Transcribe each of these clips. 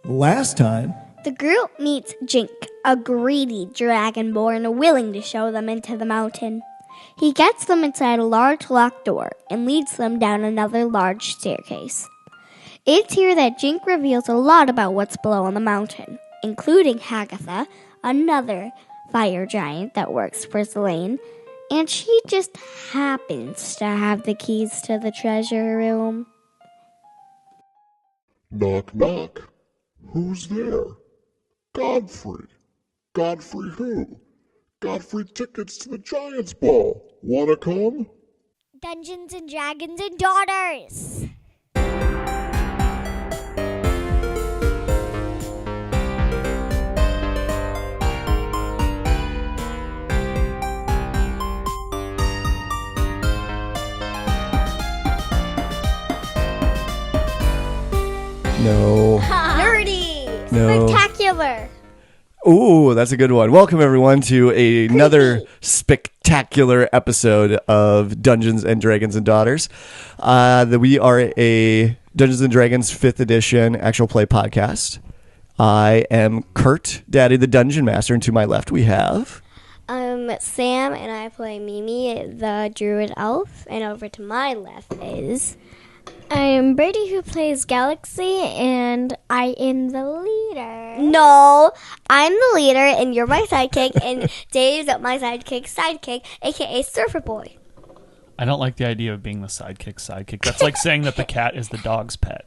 Last time, the group meets Jink, a greedy dragonborn willing to show them into the mountain. He gets them inside a large locked door and leads them down another large staircase. It's here that Jink reveals a lot about what's below on the mountain, including Hagitha, another fire giant that works for Zelane, and she just happens to have the keys to the treasure room. Knock, knock. Who's there? Godfrey. Godfrey who? Godfrey tickets to the Giants Ball. Wanna come? Dungeons and Dragons and Daughters. no. Nerdy. No. Spectacular. Ooh, that's a good one. Welcome, everyone, to another spectacular episode of Dungeons and Dragons and Daughters. We are a Dungeons and Dragons 5th edition actual play podcast. I am Kurt, Daddy the Dungeon Master, and to my left we have... I'm Sam, and I play Mimi, the druid elf, and over to my left is... I'm Brady, who plays Galaxy, and I am the leader. No, I'm the leader, and you're my sidekick, and Dave's my sidekick, a.k.a. Surfer Boy. I don't like the idea of being the sidekick. That's like saying that the cat is the dog's pet.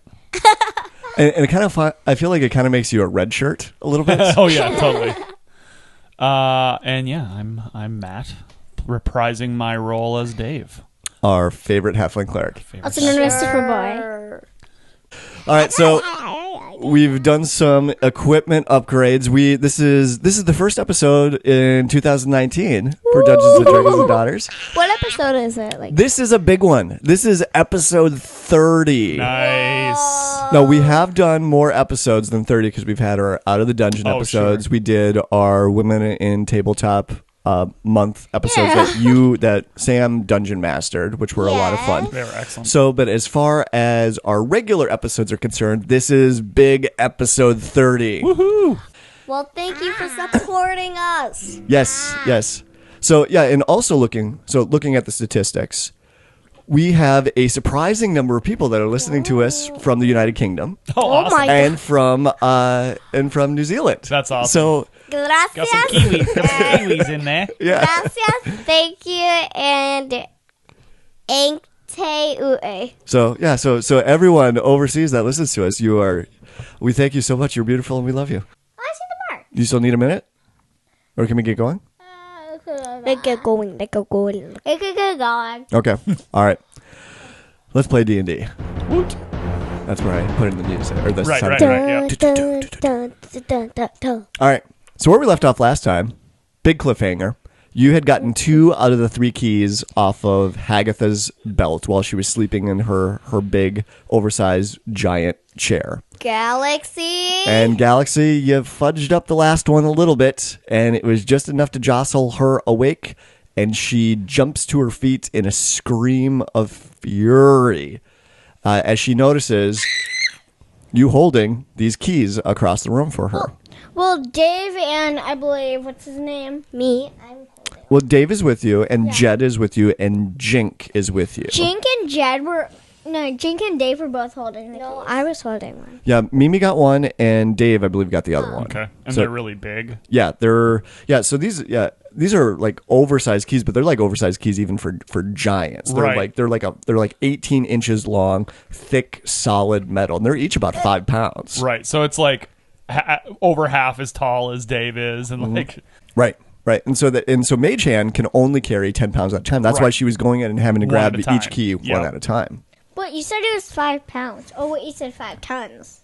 And it kind of, I feel like it kind of makes you a red shirt a little bit. Oh yeah, totally. And yeah, I'm Matt, reprising my role as Dave, Our favorite halfling cleric. Also known as Surfer Boy. All right, so we've done some equipment upgrades. This is the first episode in 2019 for Dungeons and Dragons and Daughters. What episode is it? This is a big one. This is episode 30. Nice. No, we have done more episodes than 30 because we've had our Out of the Dungeon episodes. Sure. We did our Women in Tabletop month episodes that Sam dungeon mastered, which were a lot of fun. They were excellent. So, but as far as our regular episodes are concerned, this is big episode 30. Woohoo! Well, thank you for supporting us. Yes. So, yeah, and also looking at the statistics, we have a surprising number of people that are listening to us from the United Kingdom. Oh, awesome. my and from New Zealand. That's awesome. So, Gracias. Got some Kiwis in there. yeah. Gracias. Thank you. And Enkte ue. So, yeah, so everyone overseas that listens to us, we thank you so much. You're beautiful and we love you. I see the mark. You still need a minute? Or can we get going? Let's get going. It could get going. Okay. All right. Let's play D&D. That's where I put in the music. Or the sound effect. Yeah. All right. So where we left off last time, big cliffhanger. You had gotten 2 out of the 3 keys off of Hagitha's belt while she was sleeping in her big, oversized, giant chair. Galaxy. And Galaxy, you fudged up the last one a little bit, and it was just enough to jostle her awake, and she jumps to her feet in a scream of fury as she notices you holding these keys across the room for her. Well, Dave and I believe, what's his name? Me. Well, Dave is with you, and Jed is with you, and Jink is with you. Jink and Dave were both holding the No, keys. I was holding one. Yeah, Mimi got one, and Dave, I believe, got the other one. Okay. And So- they're really big. Yeah, so these are like oversized keys, but they're like oversized keys even for giants. They're Right. they're like 18 inches long, thick, solid metal, and they're each about 5 pounds. Right. So it's like over half as tall as Dave is, and like Right. And so Mage Hand can only carry 10 pounds at a time. That's why Right. she was going in and having to One grab at a each time. key Yep. one at a time. But you said it was 5 pounds. Oh, wait, you said 5 tons.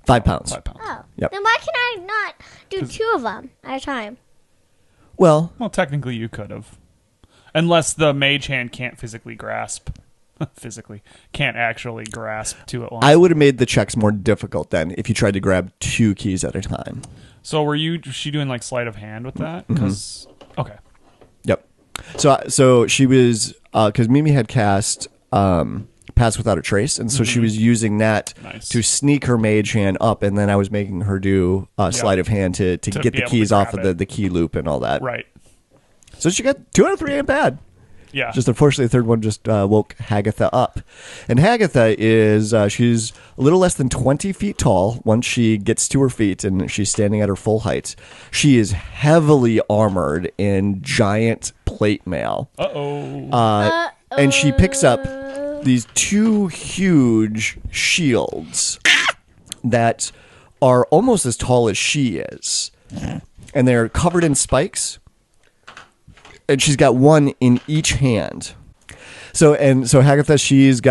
5 pounds. 5 pounds. Oh. Yep. Then why can I not do 2 of them at a time? Well, Well, technically you could have. Unless the mage hand can't physically grasp. Can't actually grasp 2 at once. I would have made the checks more difficult then if you tried to grab 2 keys at a time. So was she doing like sleight of hand with that? Because okay. Yep. So she was because Mimi had cast pass without a trace, and so she was using that to sneak her mage hand up, and then I was making her do sleight of hand to get the keys off of the key loop and all that. Right. So she got 2 out of 3 ain't bad. Yeah. Just unfortunately, the third one just woke Hagitha up. And Hagitha is, she's a little less than 20 feet tall once she gets to her feet and she's standing at her full height. She is heavily armored in giant plate mail. And she picks up these 2 huge shields that are almost as tall as she is. And they're covered in spikes. And she's got one in each hand. So Hagitha, she's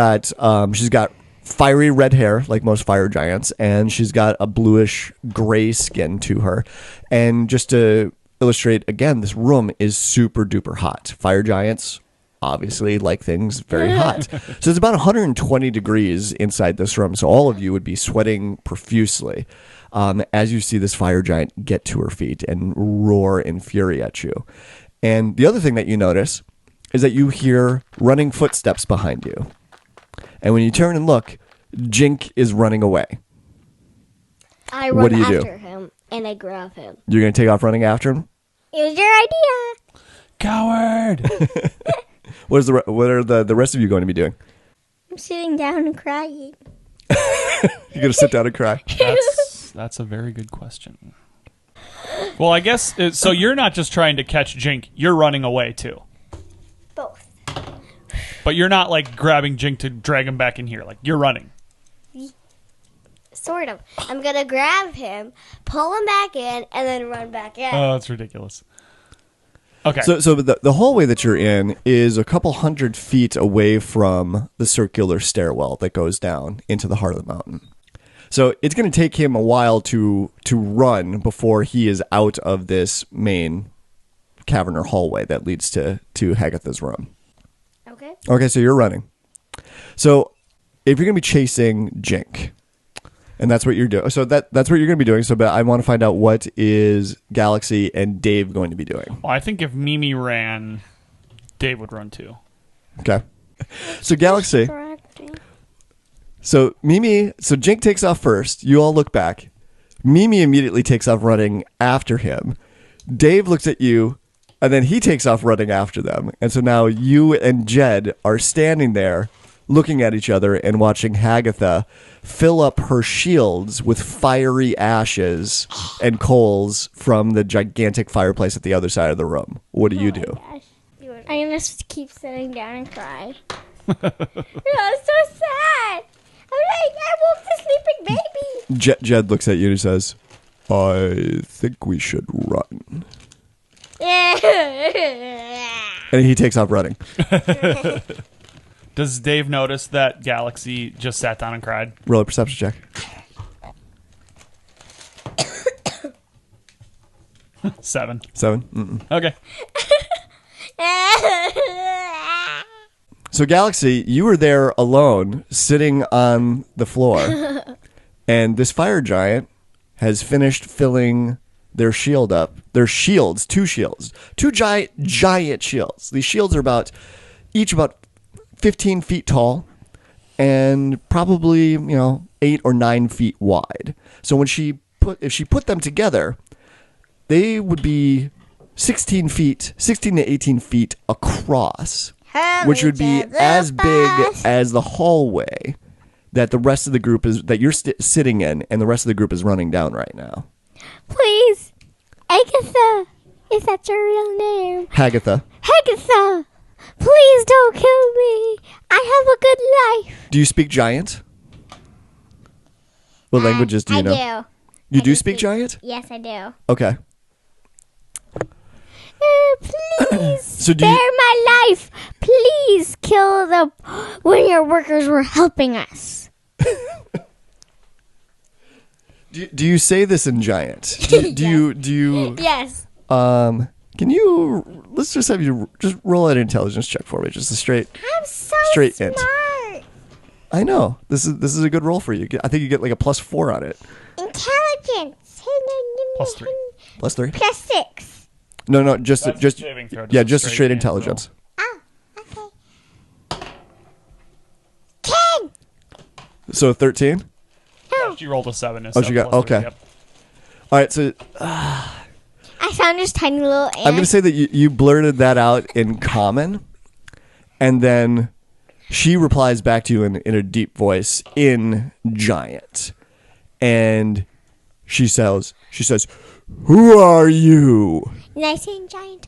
got fiery red hair like most fire giants, and she's got a bluish gray skin to her. And just to illustrate again, this room is super duper hot. Fire giants obviously like things very hot. So it's about 120 degrees inside this room. So all of you would be sweating profusely as you see this fire giant get to her feet and roar in fury at you. And the other thing that you notice is that you hear running footsteps behind you. And when you turn and look, Jink is running away. I What run do you do? after him, and I grab him. You're going to take off running after him? It was your idea. Coward. What are the rest of you going to be doing? I'm sitting down and crying. You're going to sit down and cry? That's a very good question. Well, I guess, so you're not just trying to catch Jink, you're running away too. Both. But you're not like grabbing Jink to drag him back in here, like you're running. Sort of. I'm going to grab him, pull him back in, and then run back in. Oh, that's ridiculous. Okay. So the hallway that you're in is a couple 100 feet away from the circular stairwell that goes down into the heart of the mountain. So it's going to take him a while to run before he is out of this main cavern or hallway that leads to Hagitha's room. Okay. Okay, so you're running. So if you're going to be chasing Jink, and that's what you're doing. So that's what you're going to be doing. So but I want to find out what is Galaxy and Dave going to be doing. Well, I think if Mimi ran, Dave would run too. Okay. So Galaxy. So Jink takes off first. You all look back. Mimi immediately takes off running after him. Dave looks at you, and then he takes off running after them. And so now you and Jed are standing there looking at each other and watching Hagitha fill up her shields with fiery ashes and coals from the gigantic fireplace at the other side of the room. What do you do? Gosh. I'm going to keep sitting down and cry. No, it's so sad. I'm like, I woke the sleeping baby. Jed looks at you and says, I think we should run. And he takes off running. Does Dave notice that Galaxy just sat down and cried? Roll a perception check. 7. 7? Mm-mm. Okay. So Galaxy, you were there alone, sitting on the floor, and this fire giant has finished filling their shield up. Their shields, 2 shields. 2 giant shields. These shields are each about 15 feet tall and probably, 8 or 9 feet wide. So if she put them together, they would be 16 to 18 feet across, which would be as big as the hallway that the rest of the group that you're sitting in and the rest of the group is running down right now. Please, Agatha, if that's your real name. Hagitha. Hagitha, please don't kill me. I have a good life. Do you speak giant? What languages do you know? I do. You do speak giant? Yes, I do. Okay. Please So spare my life. Please kill them when your workers were helping us. Do you say this in giant? Do you? Yes. Can you? Let's just have you just roll an intelligence check for me. Just a straight. I'm so straight smart. int. I know this is a good roll for you. I think you get like a +4 on it. Intelligence. +3. +3. +6. No, just That's just a saving throw, just a straight int intelligence. Oh, okay. 10. So 13? Yeah, she rolled a 7. Oh, she got, okay. Yep. All right, so I found this tiny little ant. I'm going to say that you blurted that out in common, and then she replies back to you in a deep voice in giant. And she says, "Who are you?" And I say in giant,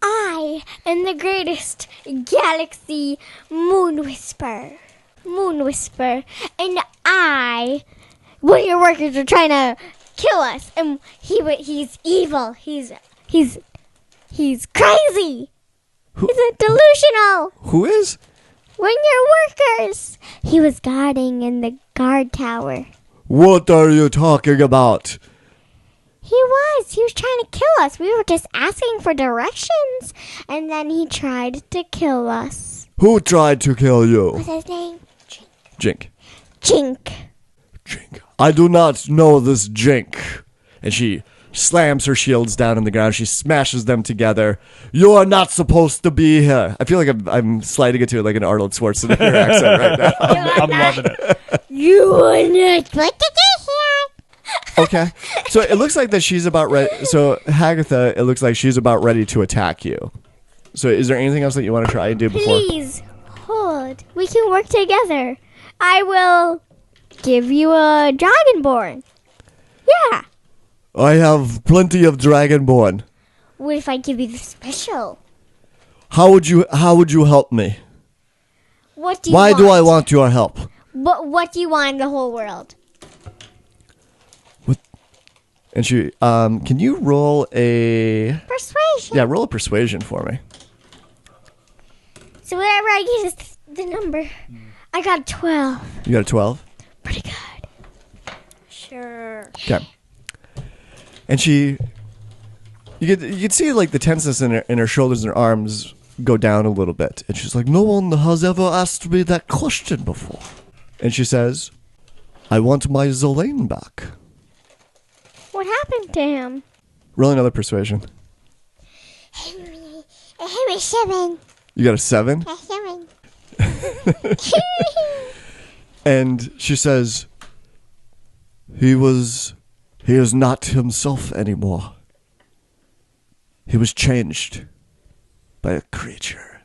I am the greatest galaxy moon whisperer. And one of your workers are trying to kill us, and he's evil. He's crazy. He's delusional. Who is? One of your workers. He was guarding in the guard tower. What are you talking about? He was trying to kill us. We were just asking for directions, and then he tried to kill us. Who tried to kill you? What's his name? Jink. Jink. I do not know this Jink. And she slams her shields down on the ground. She smashes them together. You are not supposed to be here. I feel like I'm sliding into it like an Arnold Schwarzenegger accent right now. I'm loving it. You are not supposed to be here. Okay. So it looks like that she's about ready. So Hagitha, it looks like she's about ready to attack you. So is there anything else that you want to try and do before? Please hold. We can work together. I will give you a dragonborn. Yeah. I have plenty of dragonborn. What if I give you the special? How would you help me? What do you Why want? do I want your help? What do you want in the whole world? And she can you roll a Persuasion. Yeah, roll a persuasion for me. So whatever I get is the number. I got 12. You got a 12? Pretty good. Sure. Okay. And you could see like the tenseness in her shoulders and her arms go down a little bit. And she's like, "No one has ever asked me that question before." And she says, "I want my Zelane back." What happened to him? Roll another persuasion. I have a 7. You got a 7? A 7. And she says, He is not himself anymore. He was changed by a creature."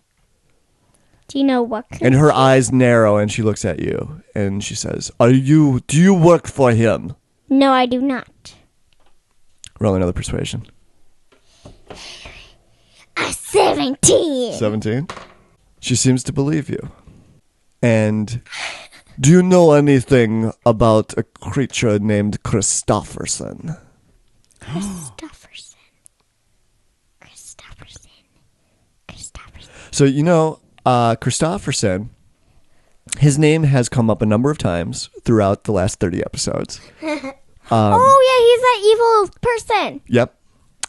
Do you know what? And her eyes narrow and she looks at you and she says, do you work for him?" No, I do not. Roll another persuasion. A 17. 17? She seems to believe you. And do you know anything about a creature named Christopherson? Christopherson. So, Christopherson, his name has come up a number of times throughout the last 30 episodes. Oh, yeah, he's that evil person. Yep.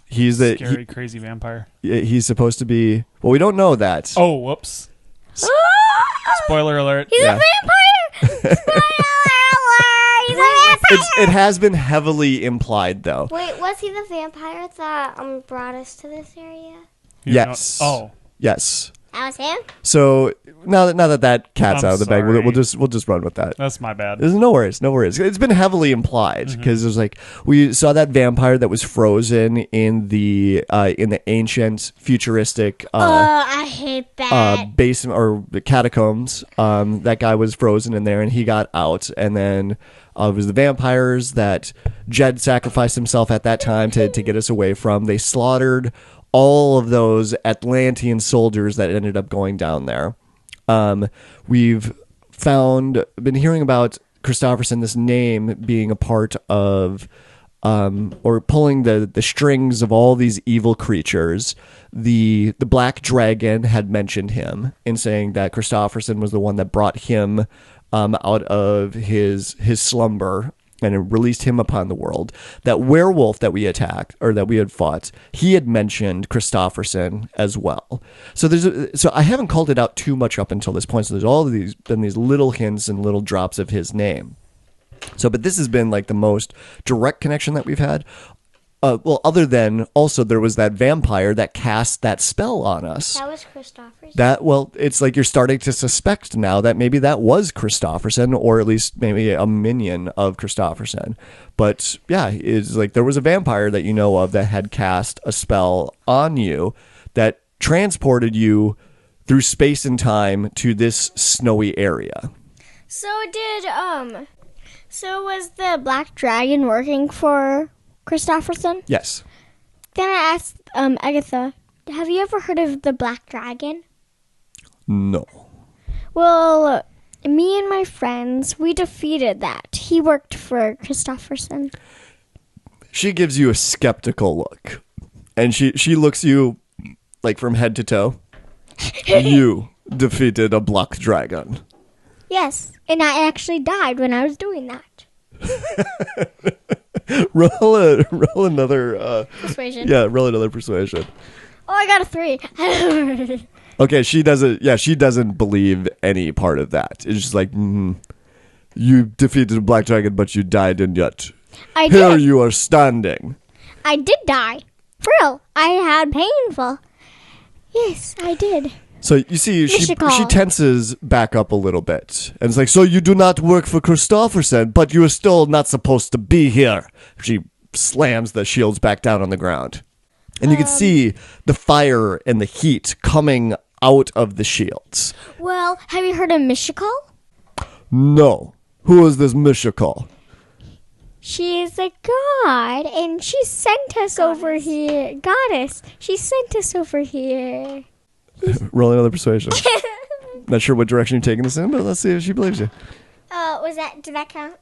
He's the Scary, crazy vampire. he's supposed to be. Well, we don't know that. Oh, whoops. Spoiler alert. He's Yeah. a vampire. Spoiler alert. He's a vampire. It has been heavily implied, though. Wait, was he the vampire that brought us to this area? You Yes. know- Yes. That was him? So now that cat's I'm out of the bag, sorry. we'll just run with that. That's my bad. There's no worries. It's been heavily implied because there's like we saw that vampire that was frozen in the ancient futuristic I hate that. basement or the catacombs. That guy was frozen in there and he got out, and then it was the vampires that Jed sacrificed himself at that time to get us away from. They slaughtered all of those Atlantean soldiers that ended up going down there. We've been hearing about Christopherson, this name being a part of, or pulling the strings of all these evil creatures. The Black Dragon had mentioned him in saying that Christopherson was the one that brought him out of his slumber and released him upon the world. That werewolf that we attacked, or that we had fought, he had mentioned Christopherson as well. So I haven't called it out too much up until this point. So there's all of these little hints and little drops of his name. So, but this has been like the most direct connection that we've had. well, other than also there was that vampire that cast that spell on us. That was Christopherson. Well, it's like you're starting to suspect now that maybe that was Christopherson, or at least maybe a minion of Christopherson. But yeah, it's like there was a vampire that you know of that had cast a spell on you that transported you through space and time to this snowy area. So was the black dragon working for Christopherson? Yes. Then I asked Hagitha, have you ever heard of the black dragon? No. Well, me and my friends, we defeated that. He worked for Christopherson. She gives you a skeptical look. And she looks you like from head to toe. You defeated a black dragon. Yes, and I actually died when I was doing that. roll another Persuasion. Yeah, roll another persuasion. Oh, I got a 3. Okay, she doesn't believe any part of that. It's just like, you defeated a black dragon, but you died, and yet I here did. you are standing. I did die. For real. I had painful. Yes, I did. So you see, she Mystical. tenses back up a little bit. And it's like, so you do not work for Christopherson, but you are still not supposed to be here. She slams the shields back down on the ground. And you can see the fire and the heat coming out of the shields. Well, have you heard of Mystical? No. Who is this Mystical? She is a god, and she sent us over here. Goddess. She sent us over here. Roll another persuasion. Not sure what direction you're taking this in, but let's see if she believes you. Did that count?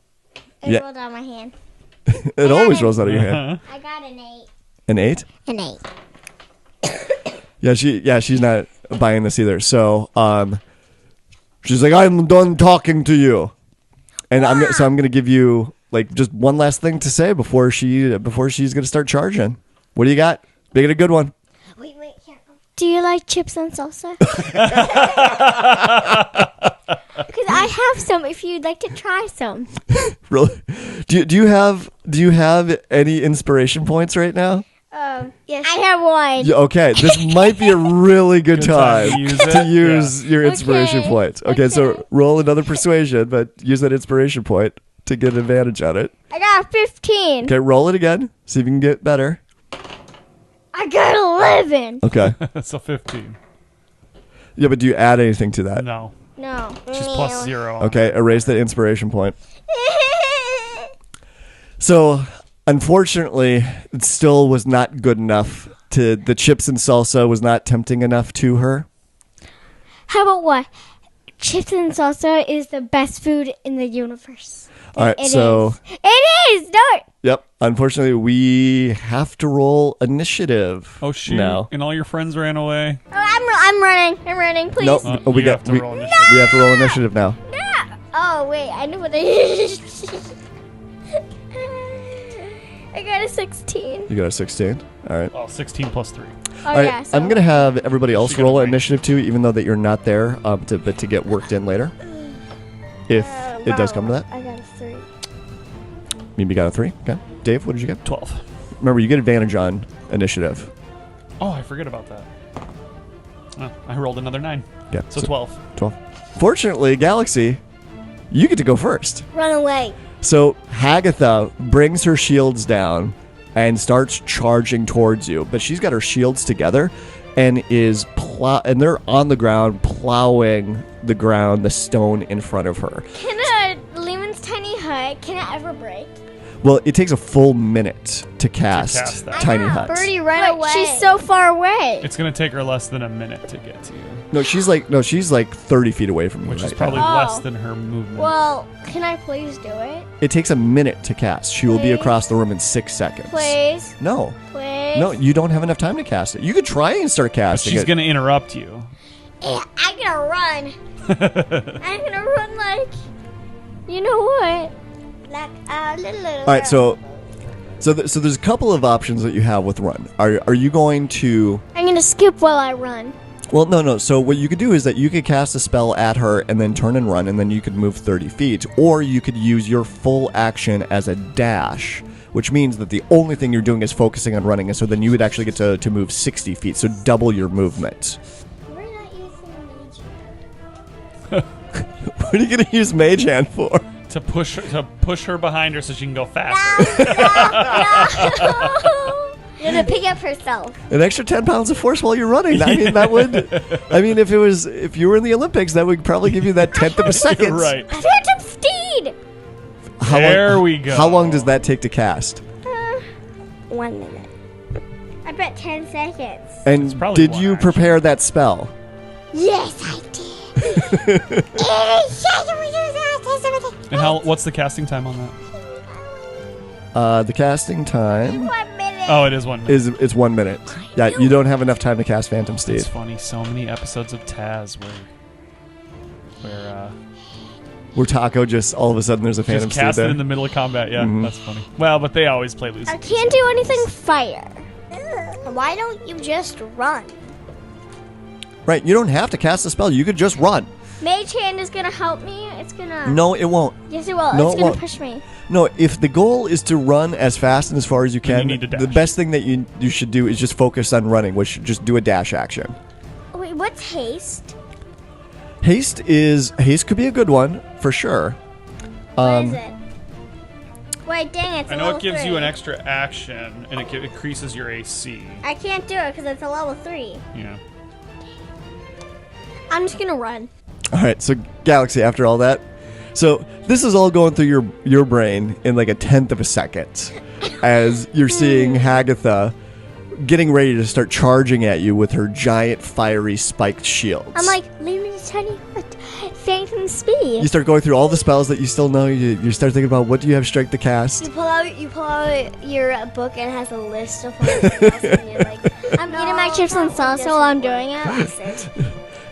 It Yeah. rolled on my hand. It always rolls out of your hand. I got an 8. An 8? An 8. She's not buying this either. So, she's like, I'm done talking to you. And I'm going to give you like just one last thing to say before she's going to start charging. What do you got? Make it a good one. Wait, here. Do you like chips and salsa? Because I have some if you'd like to try some. Really? Do you have any inspiration points right now? Yes. I have one. Yeah, okay, this might be a really good time to use to it. use your inspiration Okay. points. Okay, so roll another persuasion, but use that inspiration point to get advantage on it. I got a 15. Okay, roll it again. See if you can get better. I got 11. Okay. So 15. Yeah, but do you add anything to that? No. No. She's plus 0. Okay, erase that inspiration point. So, unfortunately, it still was not good enough the chips and salsa was not tempting enough to her. How about what? Chips and salsa is the best food in the universe. All right, It so... is. It is! No! Yep. Unfortunately, we have to roll initiative. Oh, shoot. now. And all your friends ran away. Oh, I'm running. I'm running, please. Nope. Oh, we you got have to we, roll we initiative. have to roll initiative now. No! Oh, wait. I know what I I got a 16. You got a 16. All right. Well, 16 plus 3. Oh, All right. yeah. So I'm gonna have everybody else She got roll a three. initiative too, even though that you're not there, to get worked in later. If it does come to that. I got a 3. Maybe you got a 3. Okay. Dave, what did you get? 12. Remember, you get advantage on initiative. Oh, I forget about that. Oh, I rolled another 9. Yeah. So 12. 12. Fortunately, Galaxy, you get to go first. Run away. So Hagitha brings her shields down and starts charging towards you, but she's got her shields together and and they're on the ground plowing the ground, the stone in front of her. Can a Lemon's tiny hut, can it ever break? Well, it takes a full minute to cast that. tiny huts. Birdie, run away. She's so far away. It's going to take her less than a minute to get to you, No, she's like 30 feet away from you. which is right probably now. less than her movement. Well, can I please do it? It takes a minute to cast. She will be Please? across the room in 6 seconds. Please? No. Please? No, you don't have enough time to cast it. You could try and start But casting she's it. going to interrupt you. Yeah, I'm gonna run. I'm gonna run like... You know what? Like a little... All right, so there's a couple of options that you have with run. Are you going to? I'm gonna skip while I run. Well, no. So what you could do is that you could cast a spell at her and then turn and run, and then you could move 30 feet, or you could use your full action as a dash, which means that the only thing you're doing is focusing on running, and so then you would actually get to move 60 feet, so double your movement. We're not using Mage. What are you going to use Mage Hand for? To push her behind her so she can go faster. You're gonna pick up herself. An extra 10 pounds of force while you're running. I mean, that would. I mean, if you were in the Olympics, that would probably give you that tenth of a second. Right. Phantom Steed. There we go. How long does that take to cast? 1 minute. I bet 10 seconds. And probably did one you action. prepare that spell? Yes, I did. And what's the casting time on that? The casting time 1 minute. Oh, it is 1 minute. it's 1 minute. Yeah, you don't have enough time to cast Phantom Steed. It's funny. So many episodes of Taz Where Taco just all of a sudden there's a Phantom just Steed cast it there. in the middle of combat. Yeah, that's funny. Well, but they always play loose. I can't do anything fire. Why don't you just run? Right, you don't have to cast a spell. You could just run. Mage Hand is gonna help me. It's gonna. No, it won't. Yes, it will. No, It's it gonna won't. push me. No, if the goal is to run as fast and as far as you Then you can, need to the dash. best thing that you should do is just focus on running, which just do a dash action. Wait, what's haste? Haste could be a good one for sure. What is it? Wait, dang it! It's I a know level it gives 3. you an extra action, and it increases your AC. I can't do it because it's a level 3. Yeah. I'm just gonna run. All right, so Galaxy, after all that, so this is all going through your brain in like a tenth of a second, as you're seeing Hagitha getting ready to start charging at you with her giant fiery spiked shields. I'm like, leave me to tiny what? Phantom Speed. You start going through all the spells that you still know. You start thinking about what do you have strength to cast. You pull out your book and it has a list of what and you're like, I'm eating my chips and salsa while I'm doing it.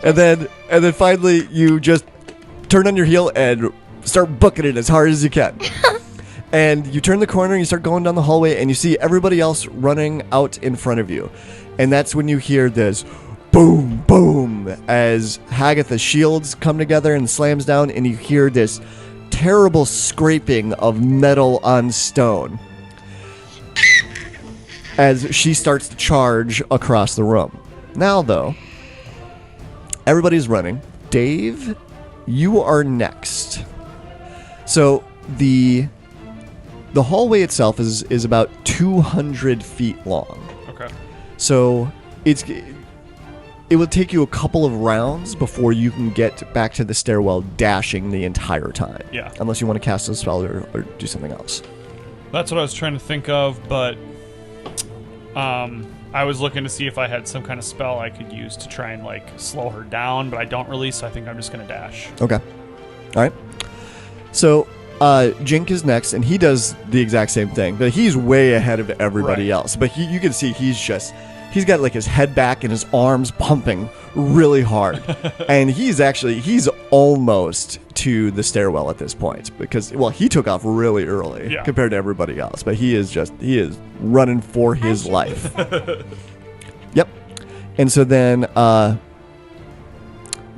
And then finally you just turn on your heel and start booking it as hard as you can. And you turn the corner and you start going down the hallway and you see everybody else running out in front of you. And that's when you hear this boom, boom, as Hagitha's shields come together and slams down, and you hear this terrible scraping of metal on stone as she starts to charge across the room. Now, though, everybody's running. Dave, you are next. So the hallway itself is about 200 feet long. Okay. So it will take you a couple of rounds before you can get back to the stairwell dashing the entire time. Yeah. Unless you want to cast a spell or do something else. That's what I was trying to think of, but I was looking to see if I had some kind of spell I could use to try and like slow her down, but I don't really, so I think I'm just gonna dash. Okay. All right. So Jink is next, and he does the exact same thing, but he's way ahead of everybody Right. else. But you can see he's got like his head back and his arms pumping really hard. And he's almost to the stairwell at this point because, well, he took off really early compared to everybody else, but he is running for his life. Yep. And so then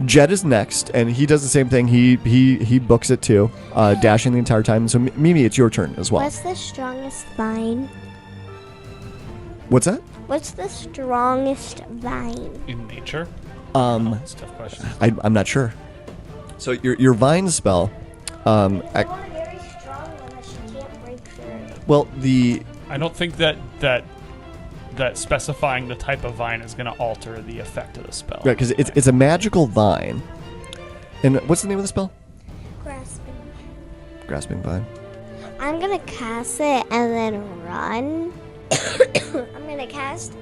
Jed is next, and he does the same thing. He books it too, dashing the entire time. So Mimi, it's your turn as well. What's the strongest vine? What's that? What's the strongest vine? In nature? That's a tough question. I'm not sure. So your vine spell, I want a very strong one that she can't break through. well, I don't think that specifying the type of vine is going to alter the effect of the spell. right, because it's a magical vine. And what's the name of the spell? Grasping. Grasping vine. I'm gonna cast it and then run. I'm gonna cast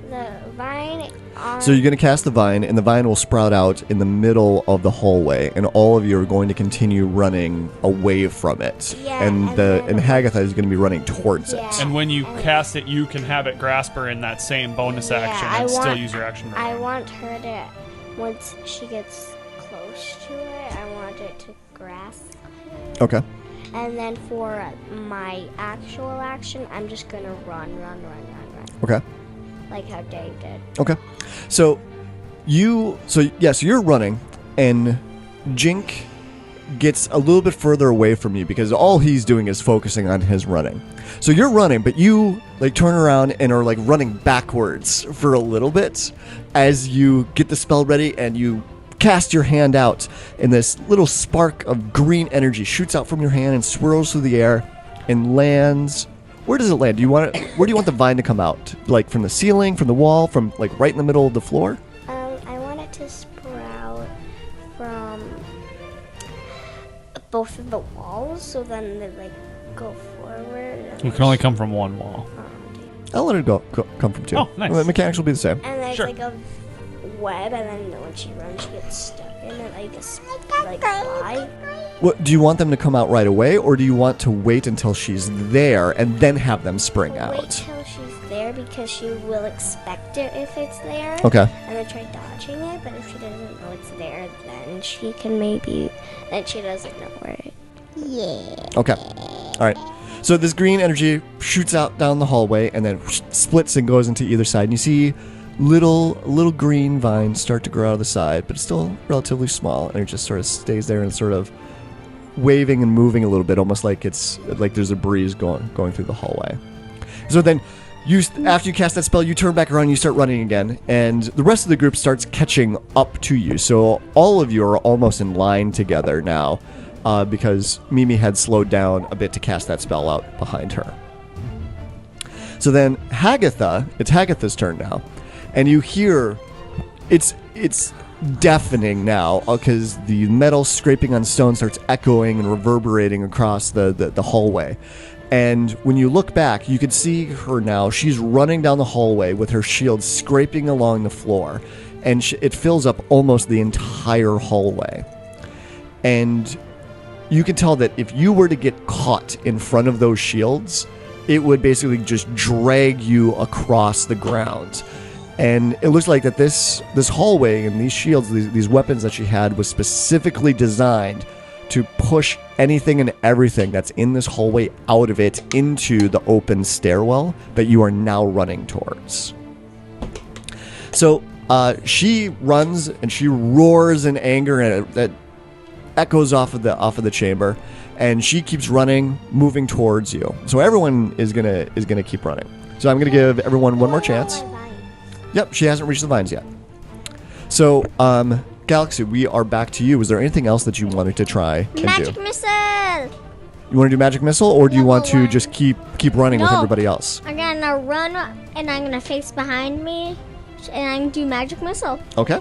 the vine on. So you're going to cast the vine, and the vine will sprout out in the middle of the hallway, and all of you are going to continue running away from it. Yeah, and and Hagitha is going to be running towards Yeah. it. And when you cast it, you can have it grasp her in that same bonus action and still use your action. I running. want her to, once she gets close to it, I want it to grasp. Okay. And then for my actual action, I'm just gonna run. Okay. Like how Dave did. Okay. So you're running, and Jink gets a little bit further away from you because all he's doing is focusing on his running. So you're running, but you like turn around and are like running backwards for a little bit as you get the spell ready, and you cast your hand out, and this little spark of green energy shoots out from your hand and swirls through the air and lands. Where does it land? Where do you want the vine to come out? Like from the ceiling, from the wall, from like right in the middle of the floor? I want it to sprout from both of the walls, so then they like go forward. It can only come from one wall. I'll let it come from two. Oh, nice. The mechanics will be the same. And there's Sure. like a web, and then when she runs, she gets stuck in it, like fly. What, do you want them to come out right away, or do you want to wait until she's there and then have them spring Wait out? till she's there, because she will expect it if it's there. Okay. And then try dodging it, but if she doesn't know it's there, then she doesn't know where it. Yeah. Okay. All right. So this green energy shoots out down the hallway and then splits and goes into either side. And you see little green vines start to grow out of the side, but it's still relatively small, and it just sort of stays there and sort of waving and moving a little bit, almost like it's like there's a breeze going through the hallway. So then after you cast that spell, you turn back around and you start running again, and the rest of the group starts catching up to you. So all of you are almost in line together now, because Mimi had slowed down a bit to cast that spell out behind her. So then Hagitha, it's Hagitha's turn now, and you hear it's deafening now because the metal scraping on stone starts echoing and reverberating across the hallway. And when you look back, you can see her now. She's running down the hallway with her shield scraping along the floor, and it fills up almost the entire hallway. And you can tell that if you were to get caught in front of those shields, it would basically just drag you across the ground. And it looks like that this hallway and these shields, these weapons that she had, was specifically designed to push anything and everything that's in this hallway out of it into the open stairwell that you are now running towards. So she runs and she roars in anger, and that echoes off of the chamber, and she keeps running, moving towards you. So everyone is gonna keep running. So I'm gonna give everyone one more chance. Yep, she hasn't reached the vines yet. So, Galaxy, we are back to you. Was there anything else that you wanted to try and Magic do? missile! You want to do magic missile, or do you want to Level just keep running with No. everybody else? I'm gonna run, and I'm gonna face behind me, and I'm gonna do magic missile. Okay.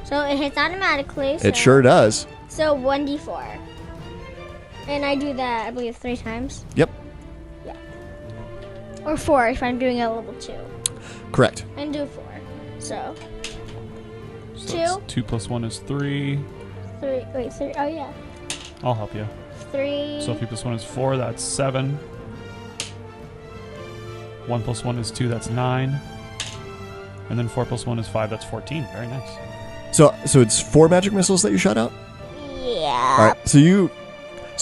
So it hits automatically. So, It sure does. So 1d4. And I do that, I believe, 3 times. Yep. Or 4 if I'm doing it at level 2. Correct. And do 4. So So it's 2 plus 1 is 3. 3. Wait, 3. Oh yeah. I'll help you. 3. So 3 plus 1 is 4, that's 7. 1 plus 1 is 2, that's 9. And then 4 plus 1 is 5, that's 14. Very nice. So it's 4 magic missiles that you shot out? Yeah. All right. So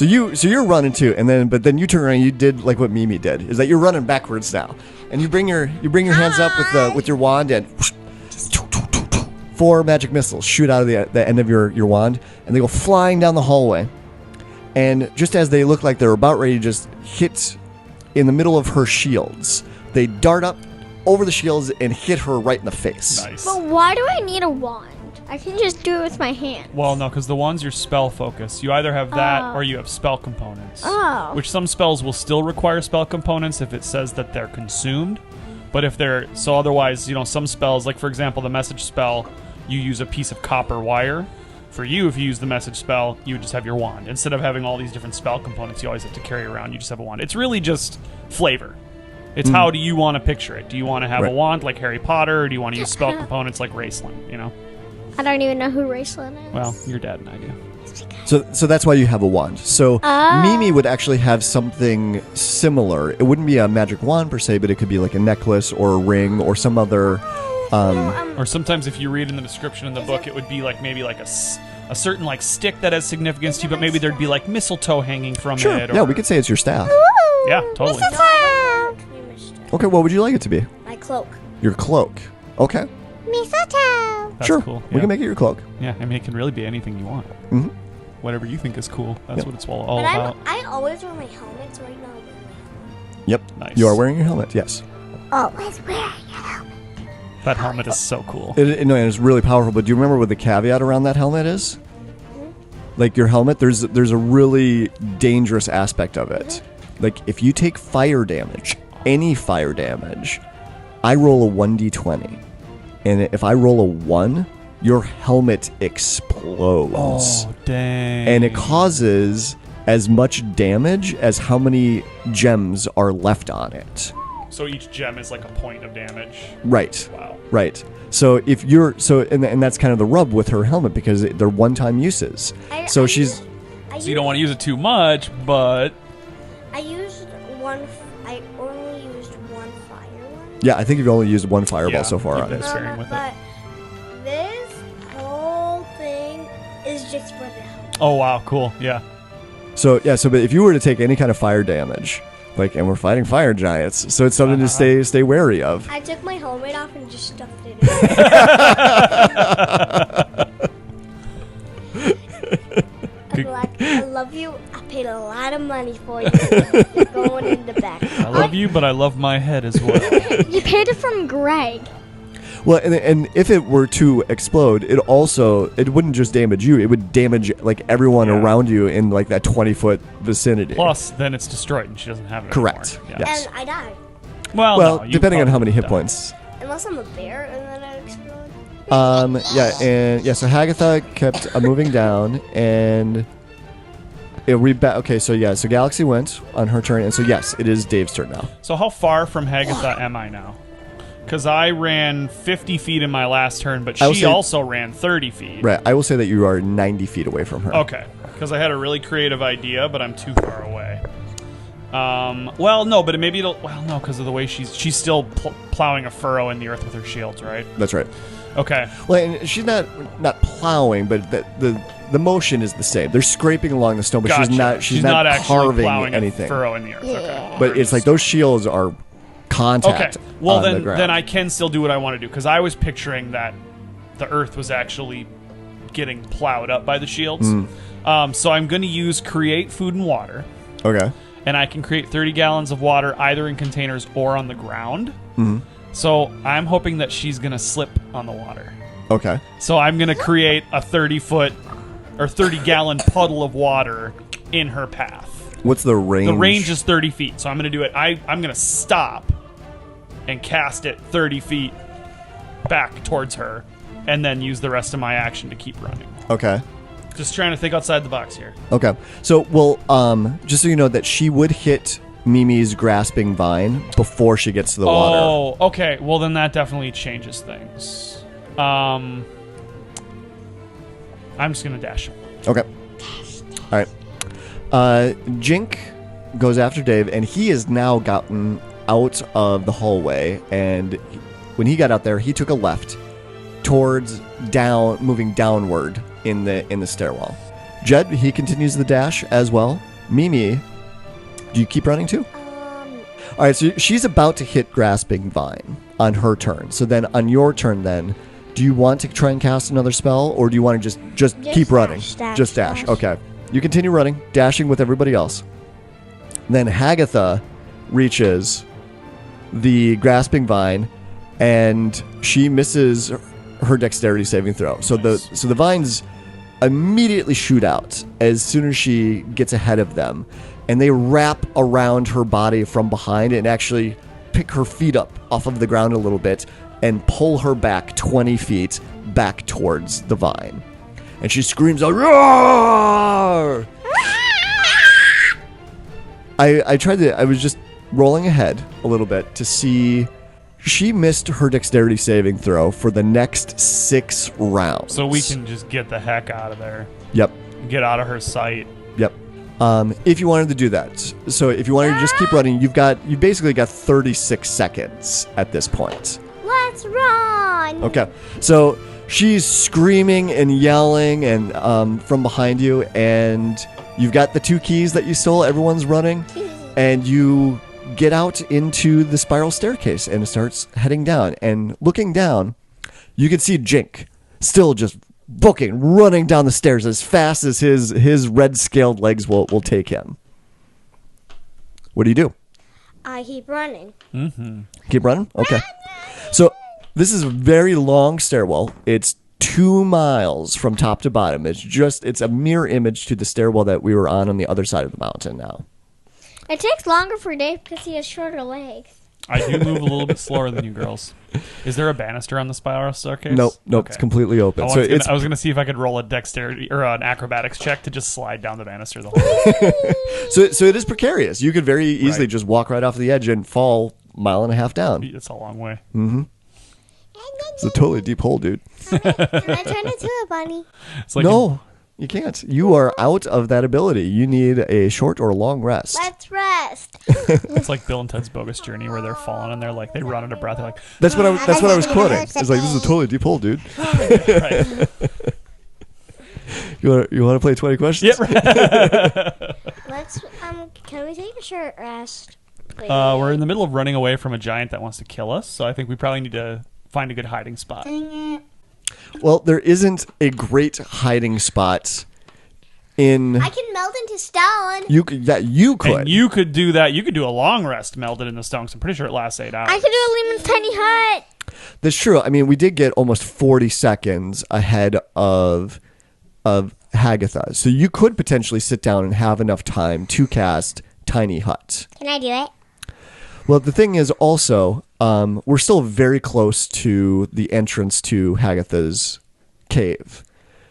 you're running too, but then you turn around and you did like what Mimi did. Is that you're running backwards now. And you bring your hands up with your wand, and 4 magic missiles shoot out of the end of your wand, and they go flying down the hallway. And just as they look like they're about ready to just hit in the middle of her shields, they dart up over the shields and hit her right in the face. Nice. But why do I need a wand? I can just do it with my hand. Well, no, because the one's your spell focus. You either have that or you have spell components. Oh. Which some spells will still require spell components if it says that they're consumed. But if they're... So otherwise, some spells, like for example, the message spell, you use a piece of copper wire. For you, if you use the message spell, you would just have your wand. Instead of having all these different spell components you always have to carry around, you just have a wand. It's really just flavor. It's how do you want to picture it? Do you want to have a wand like Harry Potter, or do you want to use spell components like Raceland, I don't even know who Raceland is. Well, your dad and I do. So that's why you have a wand. So Mimi would actually have something similar. It wouldn't be a magic wand per se, but it could be like a necklace or a ring or some other... Or sometimes if you read in the description in the book, it would be like maybe like a certain like stick that has significance to you, but maybe there'd be like mistletoe hanging from Sure. it. Or, Yeah, we could say it's your staff. Yeah, totally. Okay, what would you like it to be? My cloak. Your cloak. Okay. Mistletoe. That's sure. cool. We can make it your cloak. Yeah, I mean, it can really be anything you want. Mm-hmm. whatever you think is cool. That's Yep. what it's all But about. I always wear my helmets right now. I'm wearing my helmet. Yep. Nice. You are wearing your helmet, yes. Always wearing a helmet. That helmet is so cool. No, and it's really powerful, but do you remember what the caveat around that helmet is? Like your helmet, there's a really dangerous aspect of it. Like if you take fire damage, any fire damage, I roll a 1d20. And if I roll a 1, your helmet explodes. Oh, dang. And it causes as much damage as how many gems are left on it. So each gem is like a point of damage. Right. Wow. Right. So if you're and that's kind of the rub with her helmet because they're one-time uses. So she's So you don't want to use it too much, but I used one. I only used one fire one. yeah, I think you've only used one fireball Yeah, so far you've on been it. sparing with it. But this whole thing is just for the helmet. oh wow, cool. Yeah. So but if you were to take any kind of fire damage, like and we're fighting fire giants, so it's something to stay wary of. I took my helmet off and just stuffed it in. I'm like, I love you. I paid a lot of money for you. You're going in the back. I love you, but I love my head as well. You paid it from Greg. Well, and if it were to explode, it wouldn't just damage you; it would damage like everyone Yeah. around you in like that 20-foot vicinity. Plus, then it's destroyed and she doesn't have it Correct. anymore. Yes. And I died. Well, Well, no, you depending on how probably many hit die. points. Unless I'm a bear and then I explode. So Hagitha kept moving down, and so Galaxy went on her turn, and so yes, it is Dave's turn now. So how far from Hagitha am I now? Because I ran 50 feet in my last turn, but I will she say- also ran 30 feet. Right, I will say that you are 90 feet away from her. Okay. Because I had a really creative idea, but I'm too far away. Well, no, but maybe it'll... Well, no, because of the way she's still plowing a furrow in the earth with her shields, right? That's right. Okay. Well, and she's not plowing, but the motion is the same. They're scraping along the stone, but Gotcha. she's not actually carving plowing anything. a furrow in the earth. Okay. But it's like those shields are contact. Okay. Well, on the then ground. I can still do what I want to do because I was picturing that the earth was actually getting plowed up by the shields. So I'm going to use create food and water, Okay. and I can create 30 gallons of water either in containers or on the ground. So I'm hoping that she's going to slip on the water. Okay. So I'm going to create a 30-foot or 30-gallon puddle of water in her path. What's the range? The range is 30 feet, so I'm going to do it. I'm going to stop and cast it 30 feet back towards her, and then use the rest of my action to keep running. Okay. Just trying to think outside the box here. Okay. So, well, just so you know that she would hit Mimi's grasping vine before she gets to the water. Oh, okay. Well, then that definitely changes things. I'm just going to dash him. Okay. All right. Jink goes after Dave, and he has now gotten out of the hallway, and when he got out there, he took a left towards moving downward in the stairwell. Jed, he continues the dash as well. Mimi, do you keep running too? All right, so she's about to hit Grasping Vine on her turn. So then on your turn then, do you want to try and cast another spell, or do you want to just keep running? Just dash. Okay. You continue running, dashing with everybody else. Then Hagitha reaches the Grasping Vine, and she misses her dexterity saving throw. So the vines immediately shoot out as soon as she gets ahead of them, and they wrap around her body from behind and actually pick her feet up off of the ground a little bit and pull her back 20 feet back towards the vine. And she screams out, "Roar!" I was just rolling ahead a little bit to see. She missed her dexterity saving throw for the next 6 rounds. So we can just get the heck out of there. Yep. Get out of her sight. Yep. If you wanted to do that. So if you wanted to just keep running, you basically got 36 seconds at this point. Let's run! Okay. So she's screaming and yelling and from behind you, and you've got the 2 keys that you stole. Everyone's running, and you get out into the spiral staircase, and it starts heading down. And looking down, you can see Jink still just booking, running down the stairs as fast as his red scaled legs will take him. What do you do? I keep running. Keep running? Okay. So this is a very long stairwell. It's 2 miles from top to bottom. It's a mirror image to the stairwell that we were on the other side of the mountain now. It takes longer for Dave because he has shorter legs. I do move a little bit slower than you girls. Is there a banister on the spiral staircase? Nope, Okay. it's completely open. I was gonna see if I could roll a dexterity or an acrobatics check to just slide down the banister the whole way. so it is precarious. You could very easily Right. just walk right off the edge and fall 1.5 miles down. It's a long way. It's a totally deep hole, dude. Can I turn into a bunny? It's like No, you can't. You are out of that ability. You need a short or long rest. Let's rest. it's like Bill and Ted's Bogus Journey where they're falling and they're like they run out of breath. They're like, That's what I was quoting. It's like, this is a totally deep hole, dude. right. You want to play 20 questions? Yeah, right. Let's can we take a short rest? Please? We're in the middle of running away from a giant that wants to kill us, so I think we probably need to find a good hiding spot. Well, there isn't a great hiding spot in. I can melt into stone. You could. And you could do that. You could do a long rest melted in the stone, 'cause I'm pretty sure it lasts 8 hours. I could do a Lehman's tiny hut. That's true. I mean, we did get almost 40 seconds ahead of Hagitha, so you could potentially sit down and have enough time to cast Tiny Hut. Can I do it? Well, the thing is also, we're still very close to the entrance to Hagitha's cave.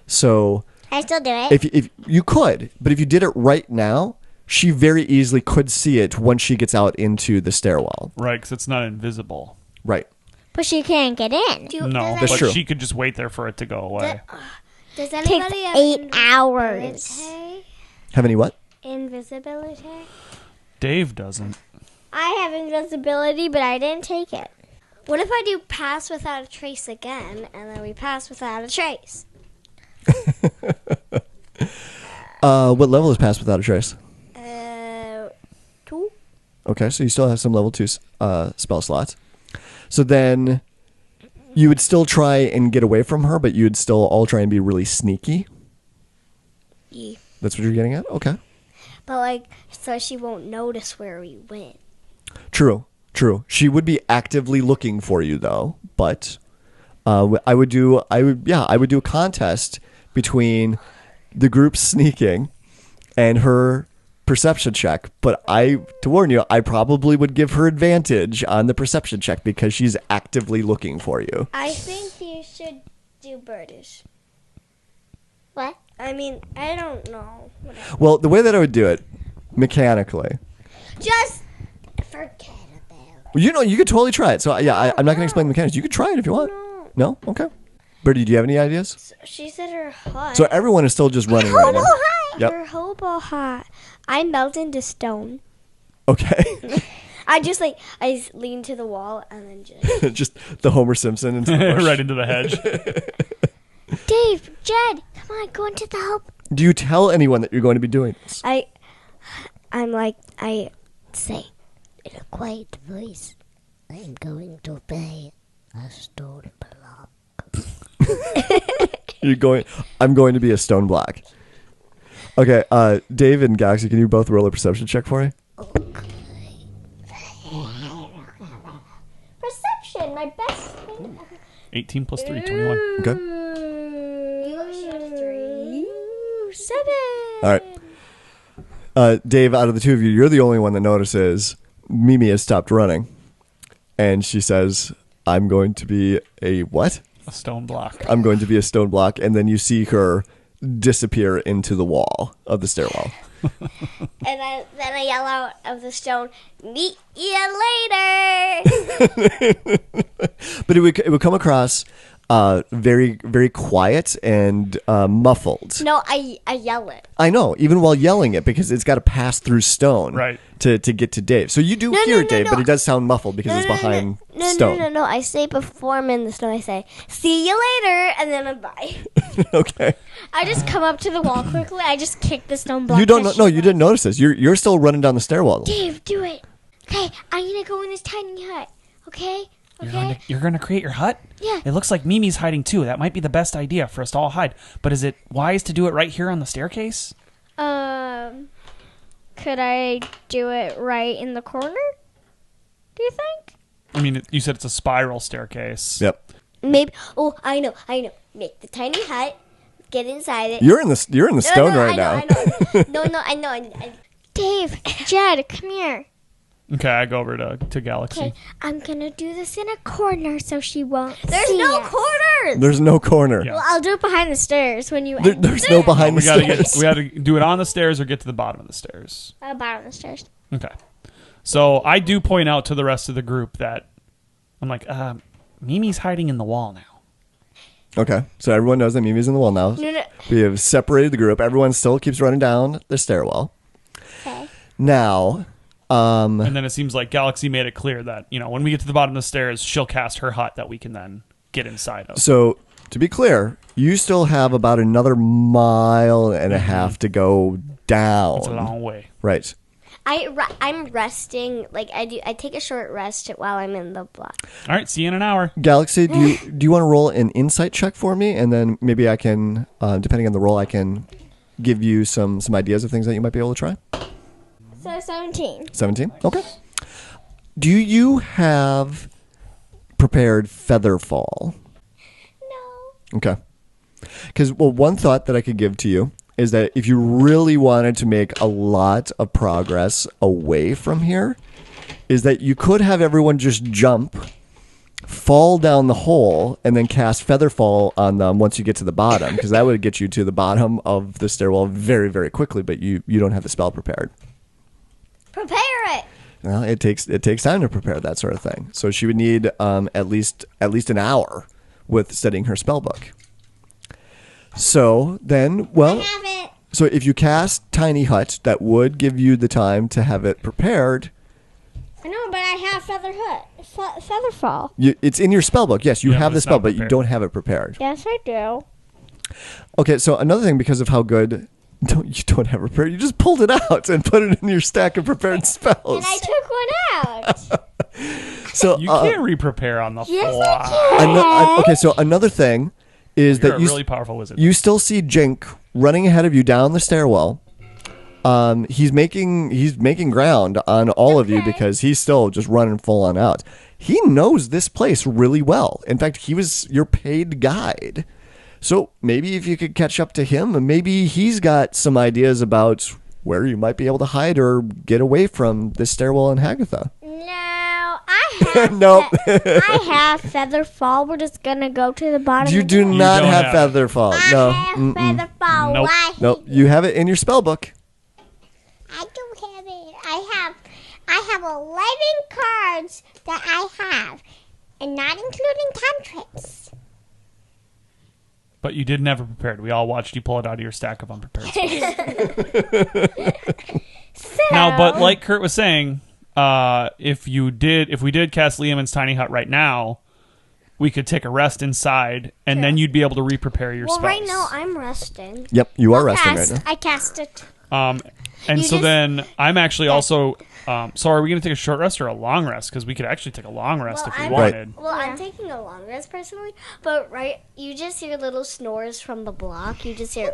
So Can I still do it? if you could, but if you did it right now, she very easily could see it once she gets out into the stairwell. Right, because it's not invisible. Right. But she can't get in. No, That's but true. she could just wait there for it to go away. Does anybody have 8 hours. Have any what? Invisibility? Dave doesn't. I have invisibility, but I didn't take it. What if I do pass without a trace again, and then we pass without a trace? What level is Pass Without a Trace? 2? Okay, so you still have some level 2 spell slots. So then you would still try and get away from her, but you would still all try and be really sneaky. Yeah. That's what you're getting at? Okay. But, so she won't notice where we went. True. She would be actively looking for you, though. But I would do a contest between the group sneaking and her perception check. But to warn you, I probably would give her advantage on the perception check because she's actively looking for you. I think you should do birdish. What? I mean, I don't know. Whatever. Well, the way that I would do it, mechanically, Just forget about it. you could totally try it. So yeah, I'm not going to explain the mechanics. You could try it if you want. No? Okay. Birdie, do you have any ideas? She said her hut. So everyone is still just running right now. Yep. Her hobo hut. I melt into stone. Okay. I lean to the wall and then just. Just the Homer Simpson into the bush. Right into the hedge. Dave, Jed, come on, go into the help. Do you tell anyone that you're going to be doing this? I say in a quiet voice, I'm going to play a stone block. I'm going to be a stone block. Okay, Dave and Galaxy, can you both roll a perception check for me? Perception, my best thing. 18 plus 3, 21. Okay. You should 3. 7. All right. Dave, out of the two of you, you're the only one that notices Mimi has stopped running. And she says, I'm going to be a what? A stone block. I'm going to be a stone block. And then you see her disappear into the wall of the stairwell. And then I yell out of the stone, meet you later. But it would come across very, very quiet and muffled. No, I yell it. I know, even while yelling it, because it's got to pass through stone Right. to get to Dave. So you do hear it, Dave, but it does sound muffled because it's behind stone. No. I say before I'm in the snow, I say, see you later, and then I'm bye. Okay. I just come up to the wall quickly. I just kick the stone block. You don't know. No, you didn't notice this. You're still running down the stairwell. Dave, do it. Okay, I'm gonna go in this tiny hut. Okay. Okay. You're going to create your hut? Yeah. It looks like Mimi's hiding too. That might be the best idea for us to all hide. But is it wise to do it right here on the staircase? Could I do it right in the corner? Do you think? I mean, you said it's a spiral staircase. Yep. Maybe. Oh, I know. Make the tiny hut. Get inside it. You're in the stone right now. I know. Dave, Jed, come here. Okay, I go over to Galaxy. Okay, I'm gonna do this in a corner so she won't There's see no it. corners. There's no corner. Yeah. Well, I'll do it behind the stairs when you There's no behind the We gotta stairs. we gotta do it on the stairs or get to the bottom of the stairs. bottom of the stairs. Okay. So I do point out to the rest of the group that I'm like, Mimi's hiding in the wall now. Okay, so everyone knows that Mimi's in the wall now. No. We have separated the group. Everyone still keeps running down the stairwell. Okay. Now, And then it seems like Galaxy made it clear that, when we get to the bottom of the stairs, she'll cast her hut that we can then get inside of. so to be clear, you still have about another mile and a half to go down. It's a long way. Right. I'm resting. Like I take a short rest while I'm in the block. All right, see you in an hour. Galaxy, do you want to roll an insight check for me, and then maybe I can, depending on the roll, I can give you some ideas of things that you might be able to try. So 17. 17. Okay. Do you have prepared Featherfall? No. Okay. Because, one thought that I could give to you is that if you really wanted to make a lot of progress away from here, is that you could have everyone just jump, fall down the hole, and then cast Featherfall on them once you get to the bottom, because that would get you to the bottom of the stairwell very, very quickly, but you don't have the spell prepared. Prepare it. Well, it takes time to prepare that sort of thing. So she would need at least an hour with studying her spell book. So then, Have it. so if you cast Tiny Hut, that would give you the time to have it prepared. I know, but I have Featherfall. It's in your spell book. Yes, you Yeah, have but the it's spell, not but you prepared. don't have it prepared. Yes, I do. Okay, so another thing, because of how good you don't have it prepared, you just pulled it out and put it in your stack of prepared spells. And I took one out. So You can't re-prepare on the Yes, fly. I can. okay, so another thing is You're that a really powerful wizard. you still see Jink running ahead of you down the stairwell. He's making ground on all of you because he's still just running full on out. He knows this place really well. In fact, he was your paid guide. So maybe if you could catch up to him, maybe he's got some ideas about where you might be able to hide or get away from this stairwell in Hagitha. No, I have. Nope. I have Featherfall. We're just gonna go to the bottom. You of do the- not don't have have it. Featherfall. I No. have Mm-mm. Featherfall. Nope. Why? Nope. You have it in your spell book. I do have it. I have 11 cards that I have, and not including cantrips. But you did never prepared. We all watched you pull it out of your stack of unprepared spells. Now, but like Kurt was saying, if we did cast Liamon's tiny hut right now, we could take a rest inside, and then you'd be able to re-prepare your Well, spells. right now I'm resting. Yep, you are resting right now. I cast it. And You so just- then I'm actually also. So are we going to take a short rest or a long rest? Because we could actually take a long rest if we I'm, wanted. Well, I'm taking a long rest personally, but you just hear little snores from the block. You just hear.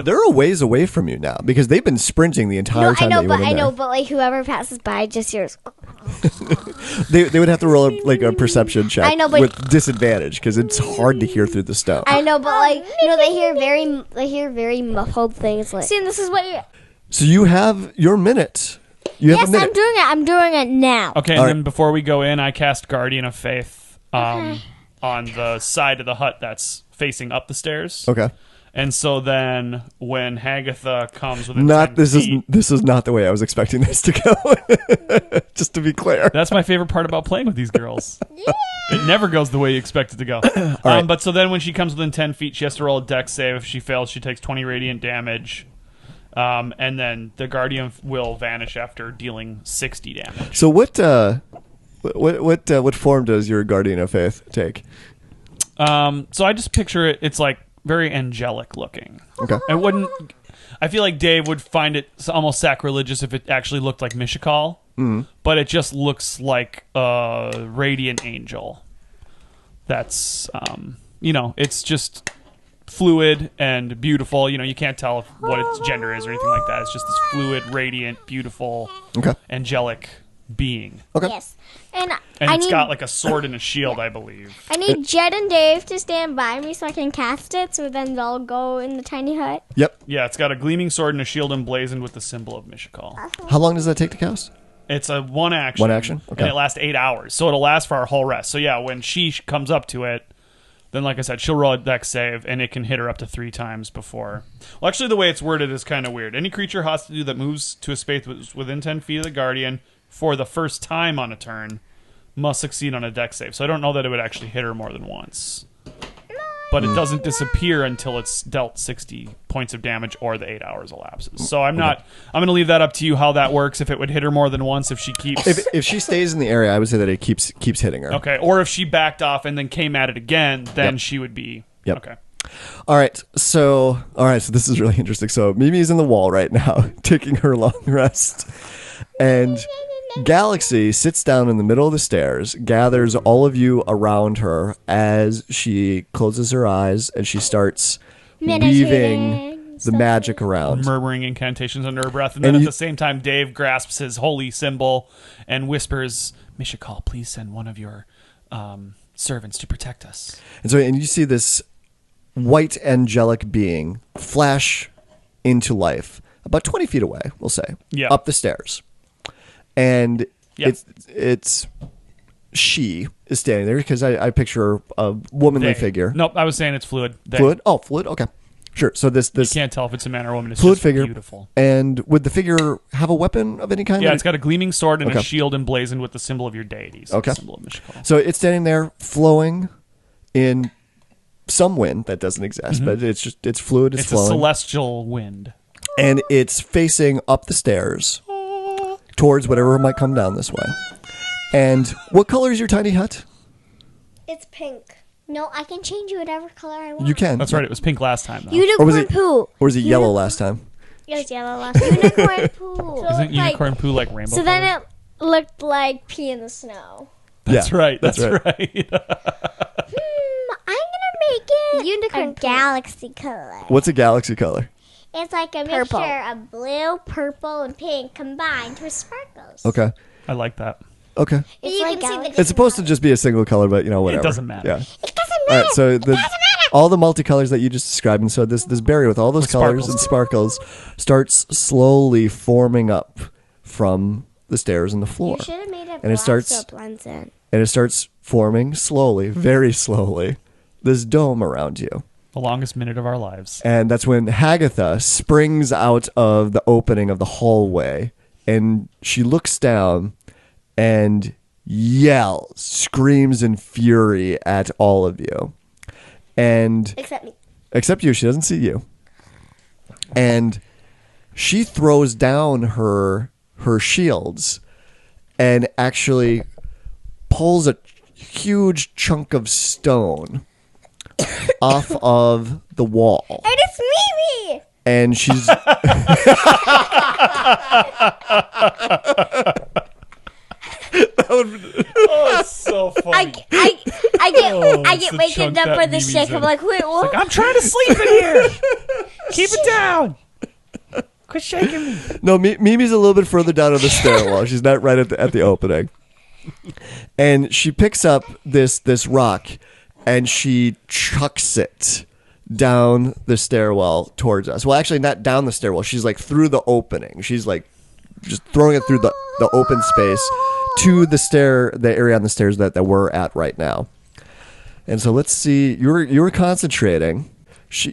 They're a ways away from you now because they've been sprinting the entire No, time that you went in there. but like whoever passes by just hears. They would have to roll a perception check I know, but- with disadvantage because it's hard to hear through the stone. I know, but like they hear very muffled things like. See, and this is what you. So you have your minute. You have Yes, a minute. I'm doing it. I'm doing it now. Okay, All and right. then before we go in, I cast Guardian of Faith on the side of the hut that's facing up the stairs. Okay. And so then when Hagitha comes within Not 10 this feet, is not the way I was expecting this to go. Just to be clear. that's my favorite part about playing with these girls. It never goes the way you expect it to go. right. But so then when she comes within 10 feet, she has to roll a dex save. If she fails, she takes 20 radiant damage. And then the Guardian will vanish after dealing 60 damage. So what form does your Guardian of Faith take? So I just picture it. It's like very angelic looking. Okay. I feel like Dave would find it almost sacrilegious if it actually looked like Mishakal. but it just looks like a radiant angel. That's, it's just fluid and beautiful. You can't tell what its gender is or anything like that. It's just this fluid, radiant, beautiful, angelic being. Okay. Yes. And it's got like a sword and a shield, I believe. I need Jed and Dave to stand by me so I can cast it, so then they'll go in the tiny hut. Yep. Yeah, it's got a gleaming sword and a shield emblazoned with the symbol of Mishakal. How long does that take to cast? It's a one action. One action? Okay. And it lasts 8 hours. So it'll last for our whole rest. So yeah, when she comes up to it, then like I said, she'll roll a dex save, and it can hit her up to 3 times before. Well, actually, the way it's worded is kind of weird. Any creature hostile that moves to a space within 10 feet of the Guardian for the first time on a turn must succeed on a dex save. So I don't know that it would actually hit her more than once. But it doesn't disappear until it's dealt 60 points of damage or the 8 hours elapses. So I'm going to leave that up to you how that works. If it would hit her more than once, if she keeps... If she stays in the area, I would say that it keeps hitting her. Okay, or if she backed off and then came at it again, then she would be... Yep. Okay. All right, so this is really interesting. So Mimi's in the wall right now, taking her long rest. And Galaxy sits down in the middle of the stairs, gathers all of you around her as she closes her eyes and she starts weaving the magic around. Murmuring incantations under her breath. And then at the same time, Dave grasps his holy symbol and whispers, Mishakal, please send one of your servants to protect us. And you see this white angelic being flash into life about 20 feet away, we'll say, up the stairs. And it's she is standing there because I picture a womanly figure. Nope, I was saying it's fluid. Fluid? Oh, fluid? Okay. Sure. So this you can't tell if it's a man or a woman. It's fluid just figure, beautiful. And would the figure have a weapon of any kind? Yeah, it's got a gleaming sword and a shield emblazoned with the symbol of your deities. Okay. The symbol of Mishakal. So it's standing there flowing in some wind that doesn't exist, but it's fluid, it's flowing. It's a celestial wind. And it's facing up the stairs towards whatever might come down this way. And what color is your tiny hut? It's pink. No, I can change it whatever color I want. You can. That's right. It was pink last time, though. Unicorn poo. Or was it yellow last time? It was yellow last time. Unicorn poo. Isn't unicorn poo like rainbow So then color? it looked like pee in the snow. That's right. That's right. I'm going to make it unicorn galaxy color. What's a galaxy color? It's like a mixture of blue, purple, and pink combined with sparkles. Okay. I like that. Okay. You can see the It's supposed to just be a single color, but whatever. It doesn't matter. Yeah. It doesn't All matter. right, so all the multicolors that you just described, and so this berry with all those colors and sparkles starts slowly forming up from the stairs and the floor. You should have made it And it starts- so it blends in. And it starts forming slowly, very slowly, this dome around you. The longest minute of our lives. And that's when Hagitha springs out of the opening of the hallway, and she looks down and yells, screams in fury at all of you. And Except me. except you, she doesn't see you. And she throws down her shields and actually pulls a huge chunk of stone off of the wall. And it's Mimi! And she's Oh, it's so funny. I get the waking chunk up that for the Mimi's shake. in. I'm like, wait, what? I'm trying to sleep in here. Keep it down. Quit shaking me. no, Mimi's a little bit further down on the stairwell. She's not right at the opening. And she picks up this rock and she chucks it down the stairwell towards us. Well, actually, not down the stairwell. She's like through the opening. She's like just throwing it through the open space to the area on the stairs that we're at right now. And so let's see. You were concentrating.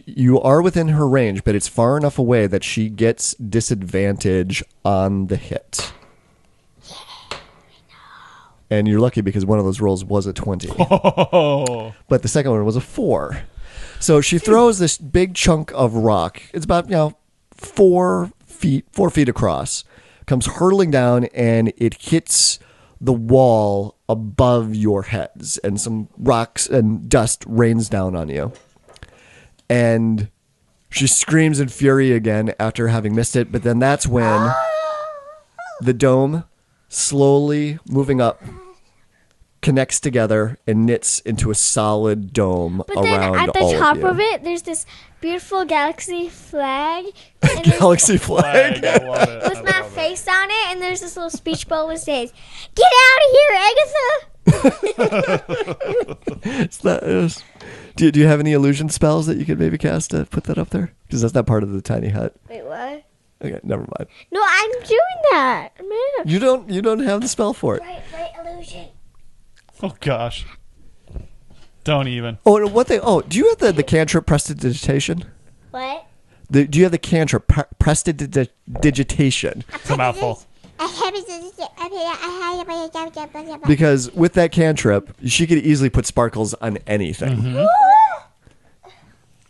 You are within her range, but it's far enough away that she gets disadvantage on the hit. And you're lucky because one of those rolls was a 20. Oh. But the second one was a 4. So she throws this big chunk of rock. It's about 4 feet across. Comes hurtling down, and it hits the wall above your heads, and some rocks and dust rains down on you. And she screams in fury again after having missed it, but then that's when the dome slowly moving up, connects together and knits into a solid dome But then around at the all top of you. of it, there's this beautiful galaxy flag. And there's- Galaxy flag. I love it. with my face on it, and there's this little speech bubble that says, "Get out of here, Agatha!" Do you have any illusion spells that you could maybe cast to put that up there? Because that's not part of the tiny hut. Wait, what? Okay, never mind. No, I'm doing that. Man. You don't have the spell for it. Right, illusion. Oh gosh. Don't even. Oh, and do you have the cantrip prestidigitation? What? Do you have the cantrip prestidigitation? It's a mouthful. Because with that cantrip, she could easily put sparkles on anything. Mm-hmm.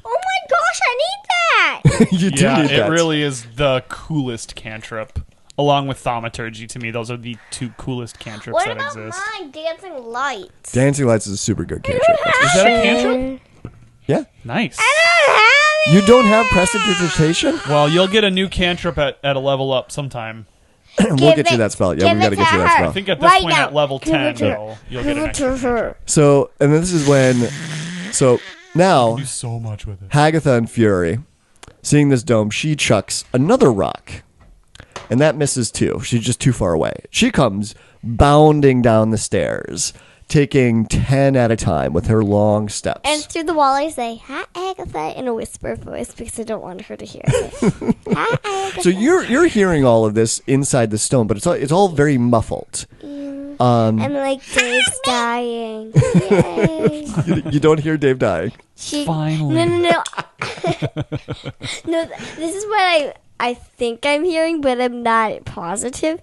Oh my gosh, I need that! You do Yeah, need it that. really is the coolest cantrip. Along with thaumaturgy, to me, those are the two coolest cantrips What that about exist. mine, dancing lights? Dancing Lights is a super good cantrip. Is that a cantrip? Yeah. Nice. You don't have prestidigitation? Well, you'll get a new cantrip at a level up sometime. We'll get you that spell. Yeah, we got to get you that I spell. think at this Right point now. at level Give it 10, to her. you'll get an Give it to extra. her. So, and then this is when, now, Do so much with it. Hagitha and Fury, seeing this dome, she chucks another rock. And that misses too. She's just too far away. She comes bounding down the stairs, taking 10 at a time with her long steps. And through the wall, I say, "Hi, Agatha," in a whisper voice because I don't want her to hear it. Hi, Agatha. So you're hearing all of this inside the stone, but it's all very muffled. I'm like, Dave's dying. Yay. You don't hear Dave dying. Finally. No. No, this is what I think I'm hearing, but I'm not positive.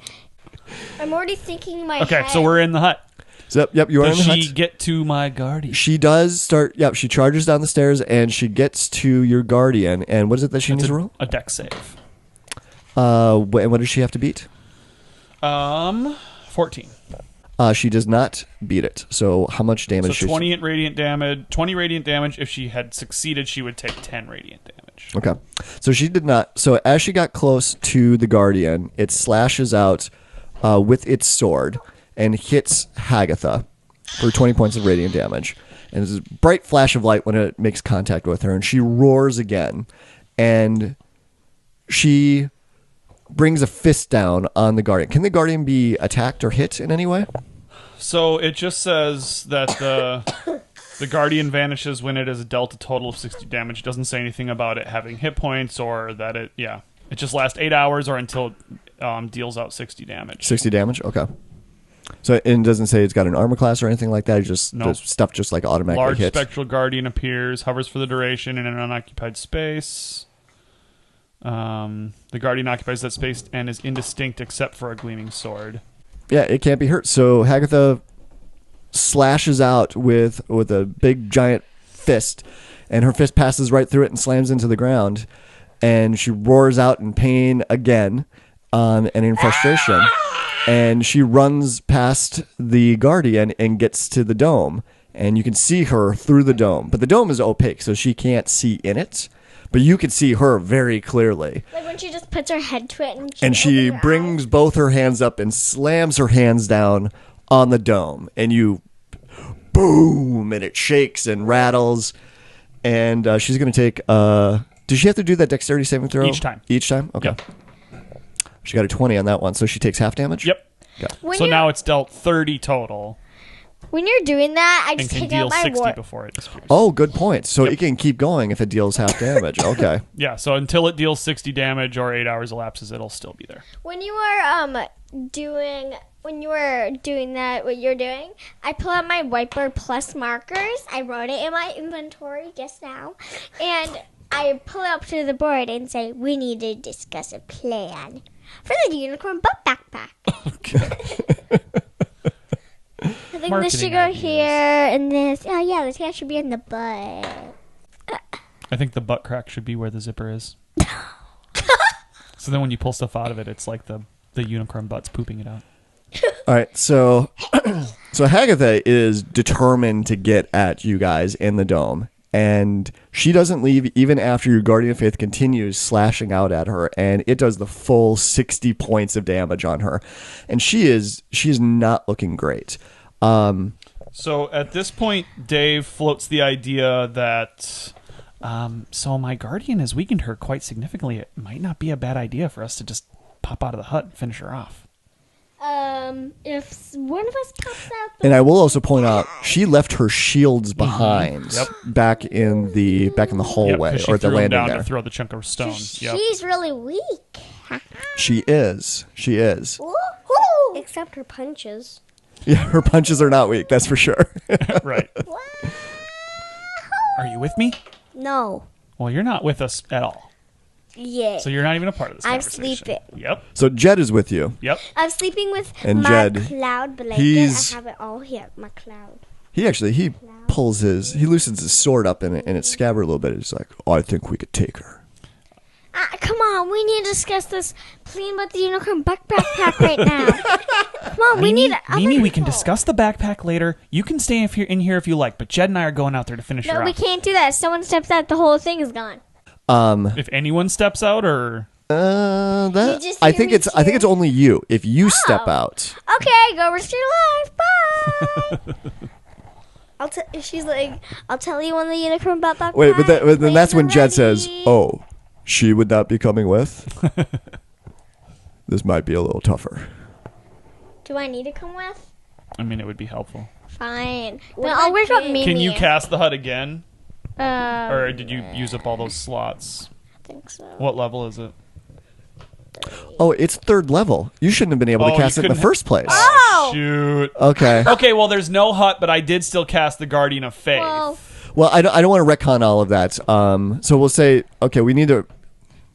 I'm already thinking in my head. Okay, so we're in the hut. So, yep, you are in Does the she hut. get to my guardian? She does start. Yep, she charges down the stairs and she gets to your guardian. And what is it that she needs to roll? A dex save. And what does she have to beat? 14. She does not beat it. So how much damage? So 20 radiant damage. 20 radiant damage. If she had succeeded, she would take 10 radiant damage. Okay, so she did not. So as she got close to the guardian, it slashes out with its sword and hits Hagitha for 20 points of radiant damage. And there's a bright flash of light when it makes contact with her, and she roars again, and she brings a fist down on the guardian. Can the guardian be attacked or hit in any way? So it just says that the guardian vanishes when it has dealt a total of 60 damage. It doesn't say anything about it having hit points or that it just lasts 8 hours or until it deals out 60 damage. 60 damage? Okay. So it doesn't say it's got an armor class or anything like that. It just No. the stuff just like automatically Large hits. spectral guardian appears, hovers for the duration in an unoccupied space. The guardian occupies that space and is indistinct except for a gleaming sword. Yeah, it can't be hurt. So Hagitha slashes out with a big giant fist, and her fist passes right through it and slams into the ground, and she roars out in pain again, and in frustration, and she runs past the guardian and gets to the dome, and you can see her through the dome, but the dome is opaque, so she can't see in it, but you can see her very clearly. Like when she just puts her head to it And she opens her brings eyes. both her hands up and slams her hands down on the dome. And you, boom, and it shakes and rattles. And she's going to take, does she have to do that dexterity saving throw? Each time. Each time? Okay. Yep. She got a 20 on that one, so she takes half damage? Yep. Okay. When So you're- now it's dealt 30 total When you're doing that, I and just can take deal out my 60 war. before it disappears. Oh, good point. So it can keep going if it deals half damage. Okay. Yeah, so until it deals 60 damage or 8 hours elapses, it'll still be there. When you were doing that, what you're doing, I pull out my whiteboard plus markers. I wrote it in my inventory just now, and I pull it up to the board and say, "We need to discuss a plan for the unicorn butt backpack." I think this should Marketing go ideas. here, and this. Oh yeah, this guy should be in the butt. I think the butt crack should be where the zipper is. So then when you pull stuff out of it, it's like the unicorn butt's pooping it out. All right, so Hagitha is determined to get at you guys in the dome, And she doesn't leave even after your Guardian of Faith continues slashing out at her, and it does the full 60 points of damage on her. And she is not looking great. So at this point, Dave floats the idea that, so my Guardian has weakened her quite significantly. It might not be a bad idea for us to just pop out of the hut and finish her off. If one of us pops out, And I will also point out she left her shields behind Yep. back in the hallway 'cause she or at the threw him landing down there. to throw the chunk of stone. Yep. she's really weak. She is. Woohoo! Except her punches. Yeah, her punches are not weak, that's for sure. Right. Are you with me? No. Well, you're not with us at all. Yeah. So you're not even a part of this I'm conversation. sleeping. Yep. So Jed is with you. Yep. I'm sleeping with And my Jed, cloud blanket. he's- I have it all here. My cloud. He loosens his sword up in its scabbard a little bit. He's like, I think we could take her. Come on, we need to discuss this plan about the unicorn backpack right now. Come on, we need other Mimi, we can people. discuss the backpack later. You can stay in here if you like, but Jed and I are going out there to finish her No, we off. can't do that. If someone steps out, the whole thing is gone. If anyone steps out, or That just I hear think me it's cheer? only you. If you step out, Okay, go risk your life. Bye. She's like, I'll tell you when the unicorn backpack. wait, but then that's when Jed says, ready. "Oh, she would not be coming with." This might be a little tougher. Do I need to come with? I mean, it would be helpful. Fine. Then I'll wake up Mimi. Can you cast the hut again, I or did you use up all those slots? think so. What level is it? Oh, it's 3rd level. You shouldn't have been able Oh, to you cast it in the couldn't first place. Oh! Shoot. Okay. Okay, well, there's no hut, but I did still cast the Guardian of Faith. Well, Well, I don't want to retcon all of that. So we'll say, okay, we need to.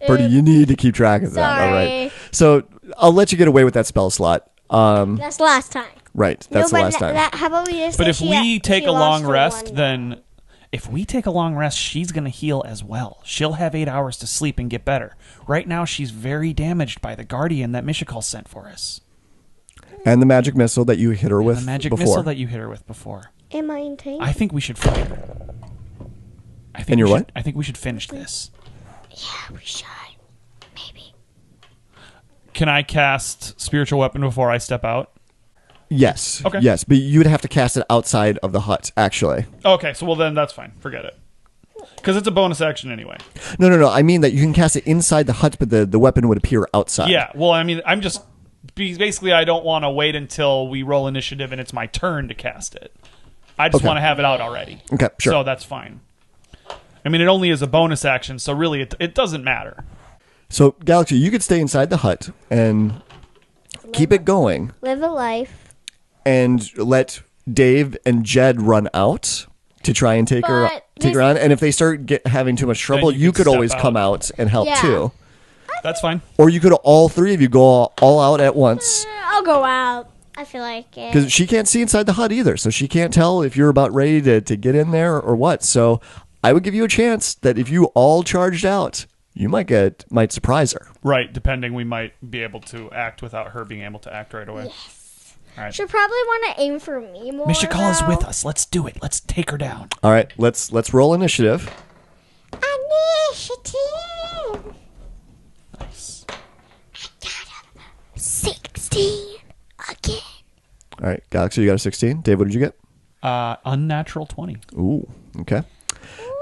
Birdie, you need to keep track of that. All right. Sorry. So I'll let you get away with that spell slot. that's last time. Right. That's the last time. How about we just But say if we take she a lost long her rest, one. then if we take a long rest, she's going to heal as well. She'll have 8 hours to sleep and get better. Right now, she's very damaged by the Guardian that Mishakal sent for us. And the magic missile that you hit her with The magic before. missile that you hit her with before. Am I in tank? I think we should fight her. And you're what? I think we should finish this. Yeah, we should. Maybe. Can I cast Spiritual Weapon before I step out? Yes. Okay. Yes, but you would have to cast it outside of the hut, actually. Okay, so well then that's fine. Forget it. Because it's a bonus action anyway. No. I mean that you can cast it inside the hut, but the weapon would appear outside. Yeah, well, I mean, I'm just... Basically, I don't want to wait until we roll initiative and it's my turn to cast it. I just Okay. want to have it out already. Okay, sure. So that's fine. I mean, it only is a bonus action, so really it doesn't matter. So, Galaxy, you could stay inside the hut and keep it going Live a life. and let Dave and Jed run out to try and take her But on. And if they start having too much trouble, you you could could always step come out. out and help Yeah. too. That's fine. Or you could all 3 of you go all out at once. I'll go out. I feel like it. Because she can't see inside the hut either, so she can't tell if you're about ready to get in there or what. So I would give you a chance that if you all charged out, you might surprise her. Right, depending, we might be able to act without her being able to act right away. Yes. All right. She'll probably want to aim for me more. Mishakal is though. with us. Let's do it. Let's take her down. All right, let's roll initiative. Initiative. Nice. 16 again. All right, Galaxy, you got a 16. Dave, what did you get? Unnatural 20. Ooh, okay.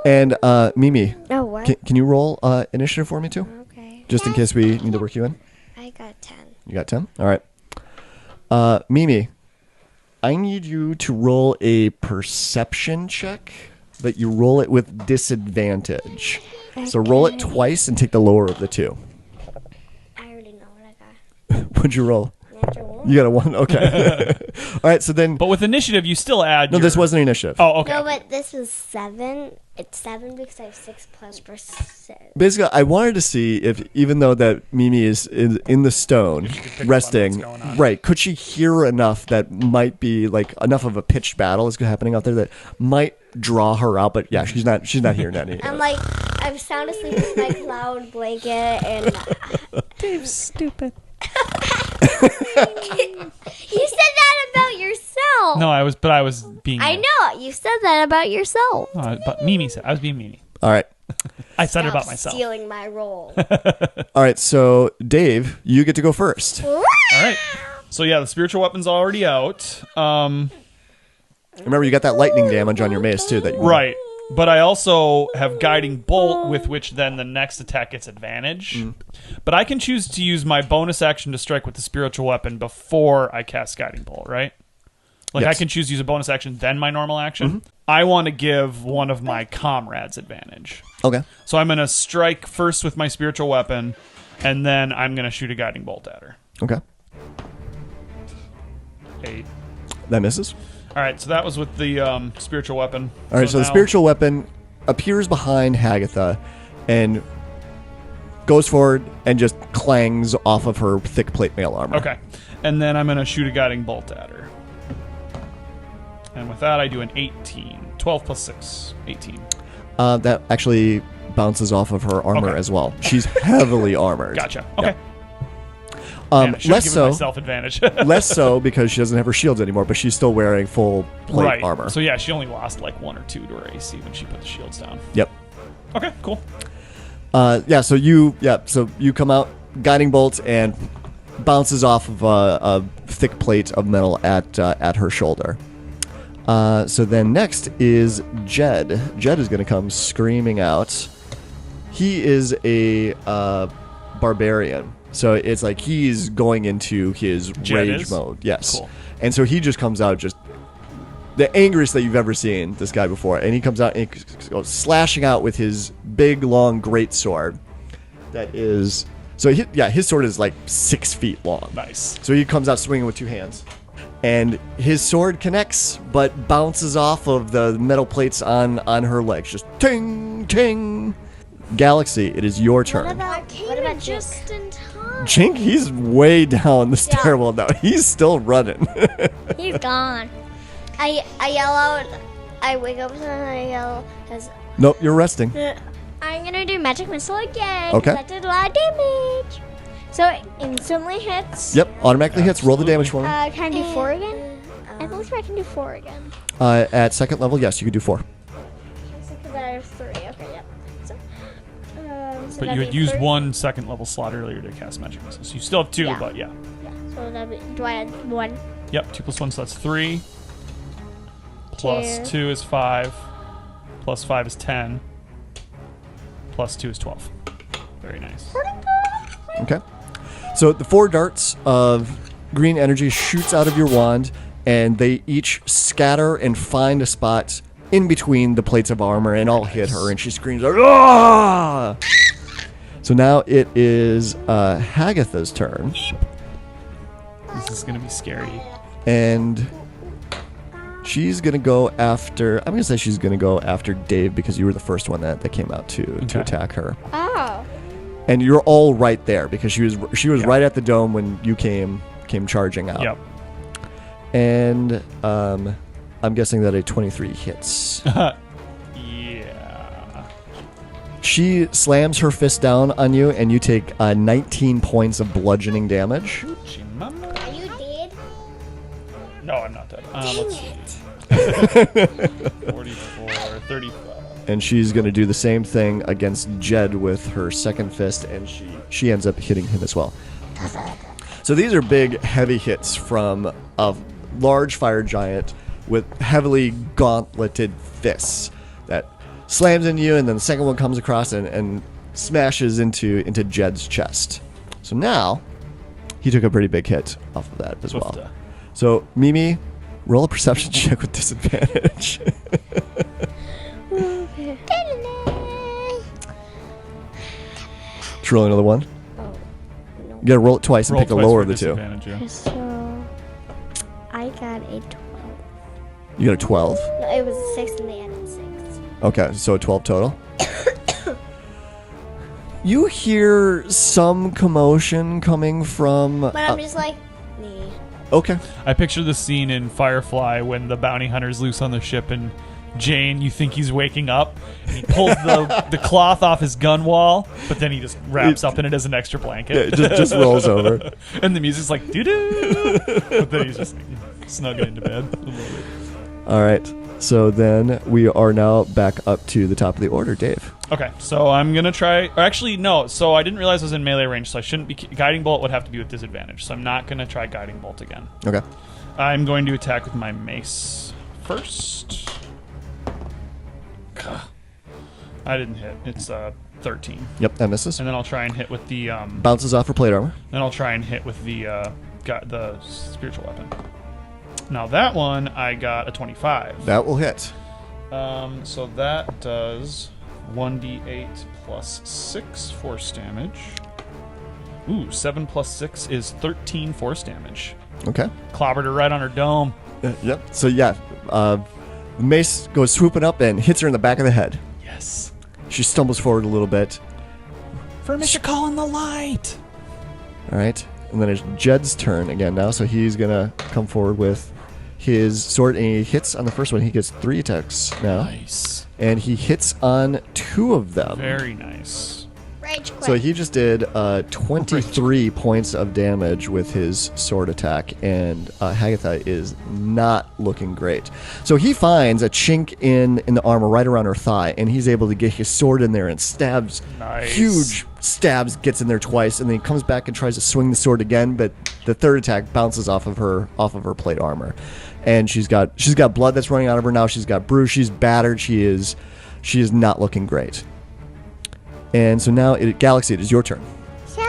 And Mimi, Oh, what? can you roll initiative for me too? Okay. Just in case we need to work you in. I got 10. You got 10? All right. Mimi, I need you to roll a perception check, but you roll it with disadvantage. So roll it twice and take the lower of the 2. I already know what I got. What'd you roll? Natural 1. You got a 1? Okay. All right, so then... But with initiative, you still add. No, your... this wasn't initiative. Oh, okay. No, but this was 7. It's 7 because I have 6 plus percent. Basically, I wanted to see if, even though that Mimi is in the stone, If you could pick up on resting, what's going on. right, could she hear enough that might be, like, enough of a pitched battle is happening out there that might draw her out, but yeah, she's not hearing any. I'm like, I'm sound asleep with my cloud blanket and... Dave's stupid. You said that about yourself. No, I was being. I know. You said that about yourself. But Mimi said I was being Mimi. All right. I said it Stop about myself. stealing my role. All right. So, Dave, you get to go first. All right. So yeah, the spiritual weapon's already out. Remember, you got that lightning damage on your mace, too. Right. But I also have Guiding Bolt, with which then the next attack gets advantage. But I can choose to use my bonus action to strike with the spiritual weapon before I cast Guiding Bolt, right? Like, Yes. I can choose to use a bonus action, then my normal action. I want to give one of my comrades advantage. Okay. So I'm going to strike first with my spiritual weapon, and then I'm going to shoot a Guiding Bolt at her. Okay. 8. That misses. All right, so that was with the spiritual weapon. All right, so the now- spiritual weapon appears behind Hagitha and goes forward and just clangs off of her thick plate mail armor. Okay. And then I'm going to shoot a Guiding Bolt at her. And with that, I do an 18. 12 plus 6. 18. That actually bounces off of her armor Okay. as well. She's heavily armored. Gotcha. Okay. Um, Man, I should've less given so, myself advantage. less so because she doesn't have her shields anymore, but she's still wearing full plate right. armor. So yeah, she only lost like 1 or 2 to her AC when she put the shields down. Yep. Okay, cool. So you come out, guiding bolt, and bounces off of a thick plate of metal at her shoulder. So then next is Jed. Jed is going to come screaming out. He is a barbarian. So it's like he's going into his Jed rage is? mode. Yes. Cool. And so he just comes out just the angriest that you've ever seen this guy before. And he comes out and he goes slashing out with his big, long, great sword. That is... So his sword is like 6 feet long. Nice. So he comes out swinging with 2 hands. And his sword connects, but bounces off of the metal plates on her legs. Just ting, ting. Galaxy, it is your turn. What about just in time? Jink, he's way down the stairwell now. He's still running. He's gone. I yell out. I wake up and I yell. Nope, you're resting. I'm gonna do magic missile again. Okay. That did a lot of damage. So it instantly hits. Yep, automatically hits. Roll the damage for me. Can I do 4 again? I believe I can do 4 again. At second level, yes, you can do 4. Because I have 3. Okay, yep. So But you had used 1 second level slot earlier to cast magic missiles. So you still have 2, Yeah. but yeah. Yeah. So that do I add 1? Yep, 2 plus 1, so that's 3. Plus 2. 2 is 5. Plus 5 is 10. Plus 2 is 12. Very nice. Okay. So the 4 darts of green energy shoots out of your wand, and they each scatter and find a spot in between the plates of armor and all hit her, and she screams, "Ah!" So now it is Hagitha's turn, This is going to be scary. and she's going to go after... I'm going to say she's going to go after Dave because you were the first one that came out to Okay. attack her. Oh. And you're all right there because she was right at the dome when you came charging out. Yep. And I'm guessing that a 23 hits. Yeah. She slams her fist down on you, and you take 19 points of bludgeoning damage. Chimama. Are you dead? No, I'm not dead. Let's see. 44, 35. And she's going to do the same thing against Jed with her second fist, and she ends up hitting him as well. So these are big, heavy hits from a large fire giant with heavily gauntleted fists that slams into you, and then the second one comes across and smashes into Jed's chest. So now he took a pretty big hit off of that as well. Swifta. So Mimi, roll a perception check with disadvantage. Just roll another one. Oh, no. You gotta roll it twice and Roll pick the twice lower for of the two. disadvantage, yeah. So I got a 12. You got a 12. No, it was a 6 and they added 6. Okay, so a 12 total. You hear some commotion coming from... But I'm just like, nee. okay. I picture the scene in Firefly when the bounty hunter's loose on the ship and Jane, you think he's waking up, and he pulls the cloth off his gun wall, but then he just wraps up in it as an extra blanket. Yeah, it just rolls over. And the music's like, doo-doo! But then he's just like, snugging into bed. I love it. All right. So then we are now back up to the top of the order, Dave. Okay, so I'm gonna try. Or actually, no. So I didn't realize I was in melee range, so I shouldn't be. Guiding bolt would have to be with disadvantage. So I'm not gonna try guiding bolt again. Okay. I'm going to attack with my mace first. Gah. I didn't hit. It's 13. Yep, that misses. And then I'll try and hit with the. Bounces off her plate armor. Then I'll try and hit with the spiritual weapon. Now that one I got a 25. That will hit. So that does 1d8 plus 6 force damage. Ooh, 7 plus 6 is 13 force damage. Okay. Clobbered her right on her dome. Yep. So yeah, the mace goes swooping up and hits her in the back of the head. Yes. She stumbles forward a little bit. For Mr. Calling the light. All right. And then it's Jed's turn again now, so he's going to come forward with his sword, and he hits on the first one. He gets 3 attacks now. Nice. And he hits on 2 of them. Very nice. Rage quit. So he just did 23 points of damage with his sword attack, and Hagitha is not looking great. So he finds a chink in the armor right around her thigh, and he's able to get his sword in there and stabs. Nice. Huge stabs, gets in there twice, and then he comes back and tries to swing the sword again, but the third attack bounces off of her plate armor. And she's got blood that's running out of her now. She's got bruise. She's battered. She is not looking great. And so now, Galaxy, it is your turn. So,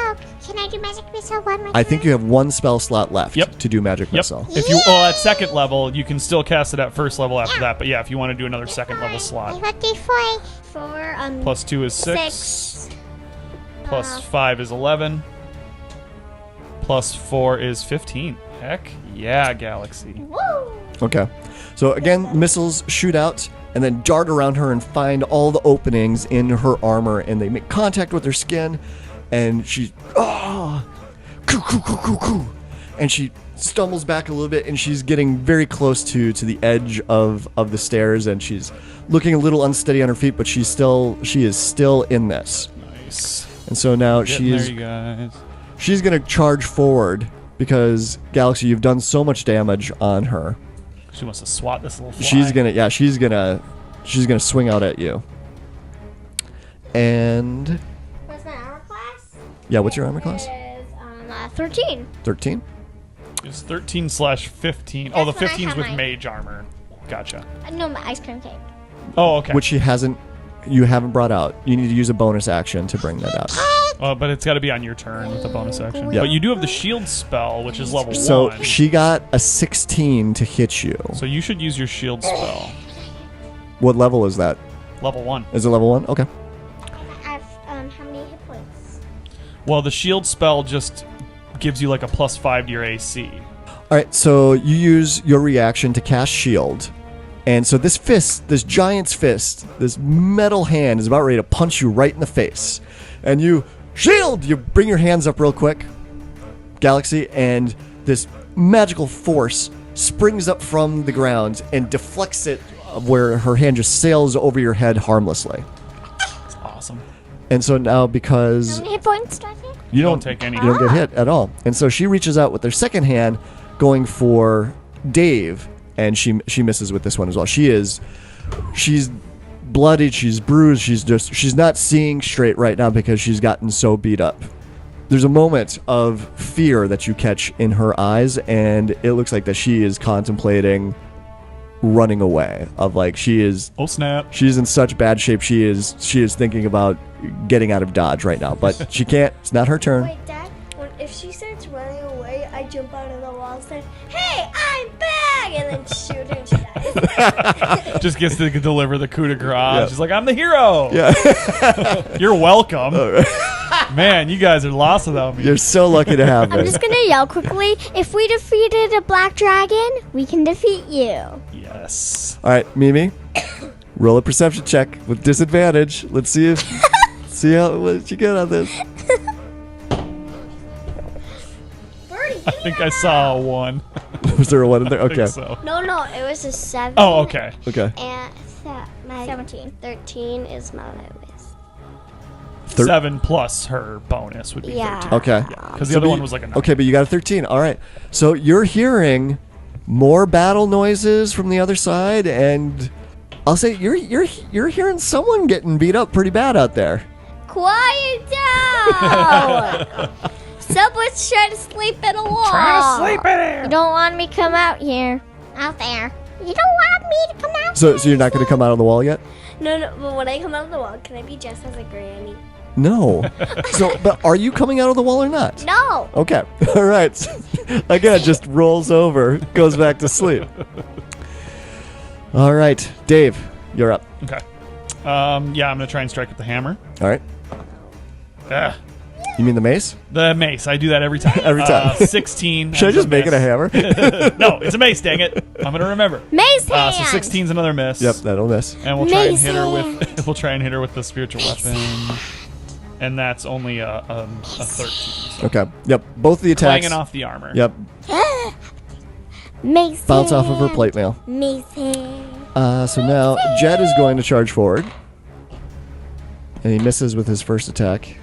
can I do magic missile one more I think you have 1 spell slot left Yep. to do Magic Yep. Missile. If you at second level, you can still cast it at first level after that. But yeah, if you want to do another second level I slot. got D4 for Plus 2 is 6. Plus 5 is 11. Plus 4 is 15. Heck yeah, Galaxy. Woo! Okay. So again, missiles shoot out and then dart around her and find all the openings in her armor, and they make contact with her skin, and she and she stumbles back a little bit, and she's getting very close to the edge of the stairs, and she's looking a little unsteady on her feet, but she is still in this. Nice. And so now Getting there, you guys. she's gonna charge forward because Galaxy, you've done so much damage on her. She wants to swat this little fly. She's gonna swing out at you. And What's my armor class? yeah, what's your armor class? Is 13. 13. It's 13/15. Oh, the That's when I 15's have with mine. mage armor. Gotcha. No, my ice cream cake. Oh, okay. Which you haven't brought out. You need to use a bonus action to bring that out. But it's got to be on your turn with the bonus action. Yeah. But you do have the shield spell, which is level So 1. she got a 16 to hit you. So you should use your shield spell. What level is that? Level 1. Is it level 1? Okay. I have how many hit points? Well, the shield spell just gives you like a +5 to your AC. All right, so you use your reaction to cast shield. And so this giant's fist, this metal hand is about ready to punch you right in the face. And you bring your hands up real quick, Galaxy, and this magical force springs up from the ground and deflects it where her hand just sails over your head harmlessly. It's awesome. And so now, because How many hit points do I take? you don't take any. you don't get hit at all, and so she reaches out with her second hand, going for Dave, and she misses with this one as well. She's bloodied, she's bruised, she's not seeing straight right now because she's gotten so beat up. There's a moment of fear that you catch in her eyes, and it looks like that she is contemplating running away. Of like she's Oh, snap. in such bad shape. She is thinking about getting out of Dodge right now, but she can't. It's not her turn. Wait, Dad, if she starts running away, I jump out of the wall and say, "Hey, I'm back!" and then shoot her and she dies. Just gets to deliver the coup de grace. Yeah. She's like, I'm the hero. Yeah. You're welcome. Man, you guys are lost without me. You're so lucky to have I'm this. just gonna yell quickly. If we defeated a black dragon, we can defeat you. Yes. All right, Mimi, roll a perception check with disadvantage. Let's see what you get on this. I think I saw a 1. Was there a one in there? I Okay. think so. No, it was a 7. Oh, okay. Okay. And my 17. 13 is my lowest. 7 plus her bonus would be Yeah. 13. Okay. Because the other one was like a 9. Okay, but you got a 13. All right. So you're hearing more battle noises from the other side, and I'll say you're hearing someone getting beat up pretty bad out there. Quiet down! Someone's trying to sleep in a wall. Trying to sleep in here. You don't want me to come out here. Out there. You don't want me to come out So you're not going to come out on the wall yet? No, but when I come out of the wall, can I be dressed as a granny? No. But are you coming out of the wall or not? No. Okay. All right. Again, just rolls over, goes back to sleep. All right, Dave, you're up. Okay. I'm gonna try and strike with the hammer. All right. Ah, You mean the mace? the mace. I do that every time. Every time. 16. Should I as just make it a miss. hammer? No, it's a mace. Dang it! I'm gonna remember. Mace hand. So 16's another miss. Yep, that'll miss. And we'll try and Mace hit her hand. with. We'll try and hit her with the spiritual weapon. And that's only a 13. So Okay. Yep. Both the attacks. clanging off the armor. Yep. Mace Bounce off of her hand. plate mail. Mace hand. So now Jed is going to charge forward, and he misses with his first attack,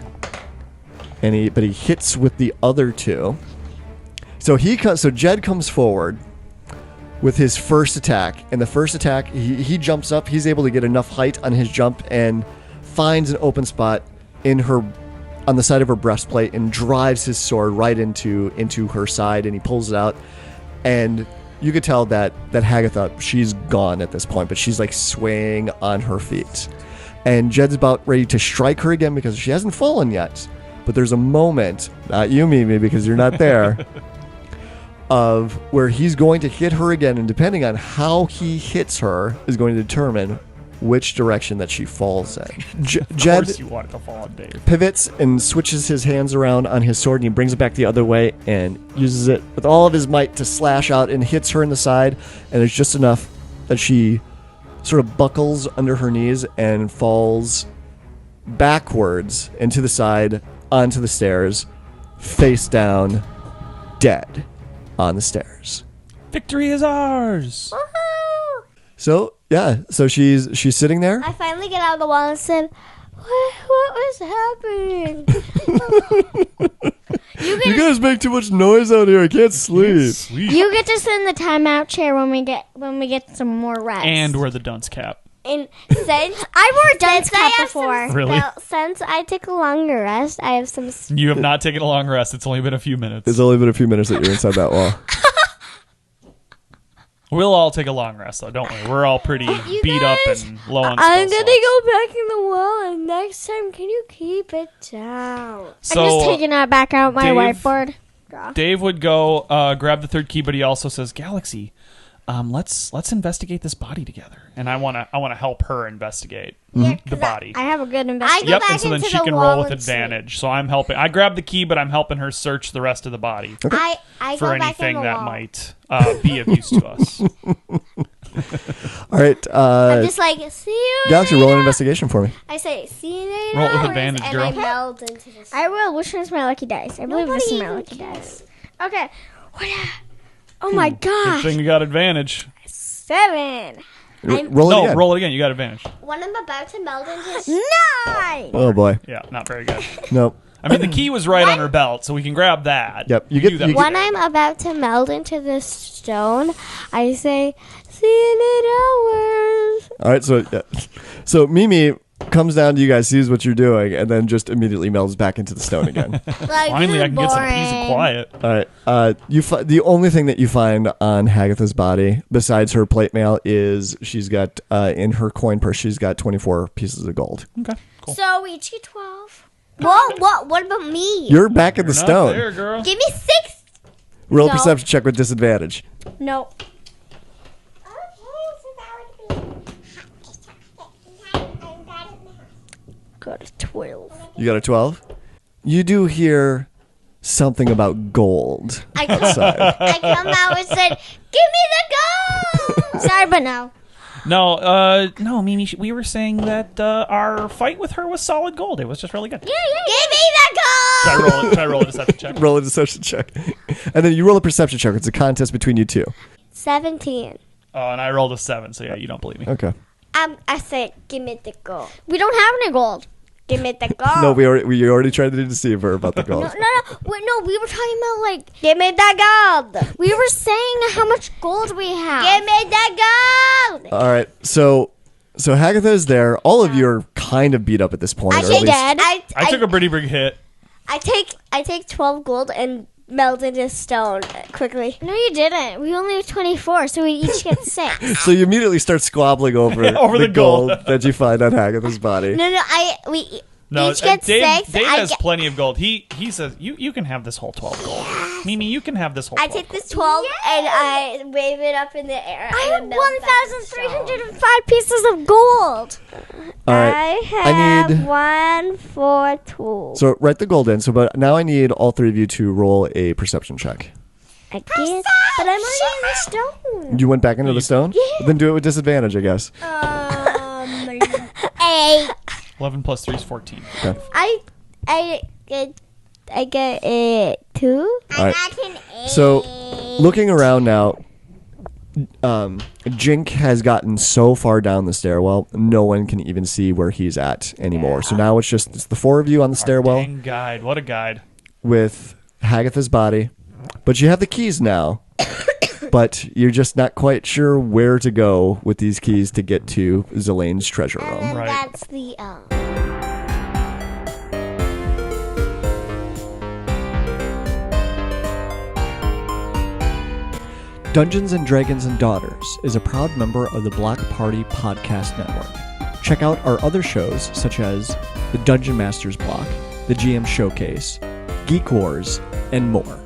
but he hits with the other two. So Jed comes forward with his first attack, and the first attack he jumps up. He's able to get enough height on his jump and finds an open spot on the side of her breastplate and drives his sword right into her side, and he pulls it out, and you could tell that Hagitha, she's gone at this point, but she's like swaying on her feet. And Jed's about ready to strike her again because she hasn't fallen yet. But there's a moment, not you, Mimi, because you're not there, of where he's going to hit her again, and depending on how he hits her is going to determine which direction that she falls in. Of Jed course you want it to fall on Dave. pivots and switches his hands around on his sword, and he brings it back the other way and uses it with all of his might to slash out and hits her in the side, and it's just enough that she sort of buckles under her knees and falls backwards into the side onto the stairs, face down, dead on the stairs. Victory is ours. So she's sitting there. I finally get out of the wall and said, what was happening? You guys make too much noise out here. I can't sleep. Sweet. You get to sit in the timeout chair when we get some more rest. And wear the dunce cap. And since I wore a dunce since I cap have before. Really? since I took a longer rest, I have some. You have not taken a long rest. It's only been a few minutes. It's only been a few minutes that you're inside that wall. We'll all take a long rest, though, don't we? We're all pretty beat up and low on I'm spell gonna slots. go back in the wall, and next time, can you keep it down? So, I'm just taking back out my Dave- whiteboard. Dave would go grab the third key, but he also says, Galaxy, let's investigate this body together. And I wanna help her investigate the body. I have a good I investigation. go Yep, back and so then into she the can wall roll with and sleep. advantage. So I'm helping. I grab the key, but I'm helping her search the rest of the body I for go back in anything the that wall. might be of use to us. All right, I'm just like, see you Galaxy, later. roll an investigation for me. I say, see you later. Roll with advantage, and girl. I meld into this. I will. Which one's my lucky dice? I believe this is my even lucky cares. dice. Okay. Oh my Good gosh. thing you got advantage. 7. Roll it No, again. roll it again. You got advantage. When I'm about to meld into 9. Oh boy. Yeah, not very good. Nope. I mean, the key was right on her belt, so we can grab that. Yep, you We get- do that. you when I'm about to meld into this stone, I say, see you in 8 hours. All right, so Mimi comes down to you guys, sees what you're doing, and then just immediately melds back into the stone again. Like, Finally, this I is can get some peace and boring. quiet. All right, the only thing that you find on Hagitha's body, besides her plate mail, is she's got in her coin purse, she's got 24 pieces of gold. Okay, cool. So we each get 12. What about me? You're back in the You're not stone. there, girl. Give me 6. Roll a No. perception check with disadvantage. No. Got a 12. You got a 12. You do hear something about gold outside. I come out and said, give me the gold. Sorry, but no. No, Mimi, we were saying that our fight with her was solid gold. It was just really good. Give me the gold. Try roll a deception check. Roll a deception check, and then you roll a perception check. It's a contest between you two. 17. Oh, and I rolled a 7, so yeah, you don't believe me. Okay. I said, give me the gold. We don't have any gold. Give me the gold. No, we already tried to deceive her about the gold. No. Wait, no, we were talking about like Give me the gold. we were saying how much gold we have. Give me the gold. All right, so Hagitha is there. All of you are kind of beat up at this point. I or at take least- dead. I took a pretty big hit. I take 12 gold and melt into stone quickly. No, you didn't. We only have 24, so we each get 6. So you immediately start squabbling over, Over the gold. that you find on Hagitha's body. No, we No, each get Dave, 6. Dave I has get, plenty of gold. He says you can have this whole 12 gold. Mimi, you can have this whole. I 12 take gold. this 12 and I wave it up in the air. I and have it melts back into stone. 1,305 pieces of gold. All right. I have need- 1 for 2. So write the gold in. So, but now I need all three of you to roll a perception check. I guess, but I'm already in the stone. You went back into the stone? Yeah. Then do it with disadvantage, I guess. 8. 11 plus 3 is 14. Okay. I get a 2. All right. So, looking around now, Jink has gotten so far down the stairwell, no one can even see where he's at anymore. So now it's the four of you on the stairwell Dang guide. What a guide. with Hagitha's body. But you have the keys now. But you're just not quite sure where to go with these keys to get to Zelane's treasure room. And Right. that's the Dungeons and Dragons and Daughters is a proud member of the Black Party Podcast Network. Check out our other shows such as the Dungeon Masters Block, the GM Showcase, Geek Wars, and more.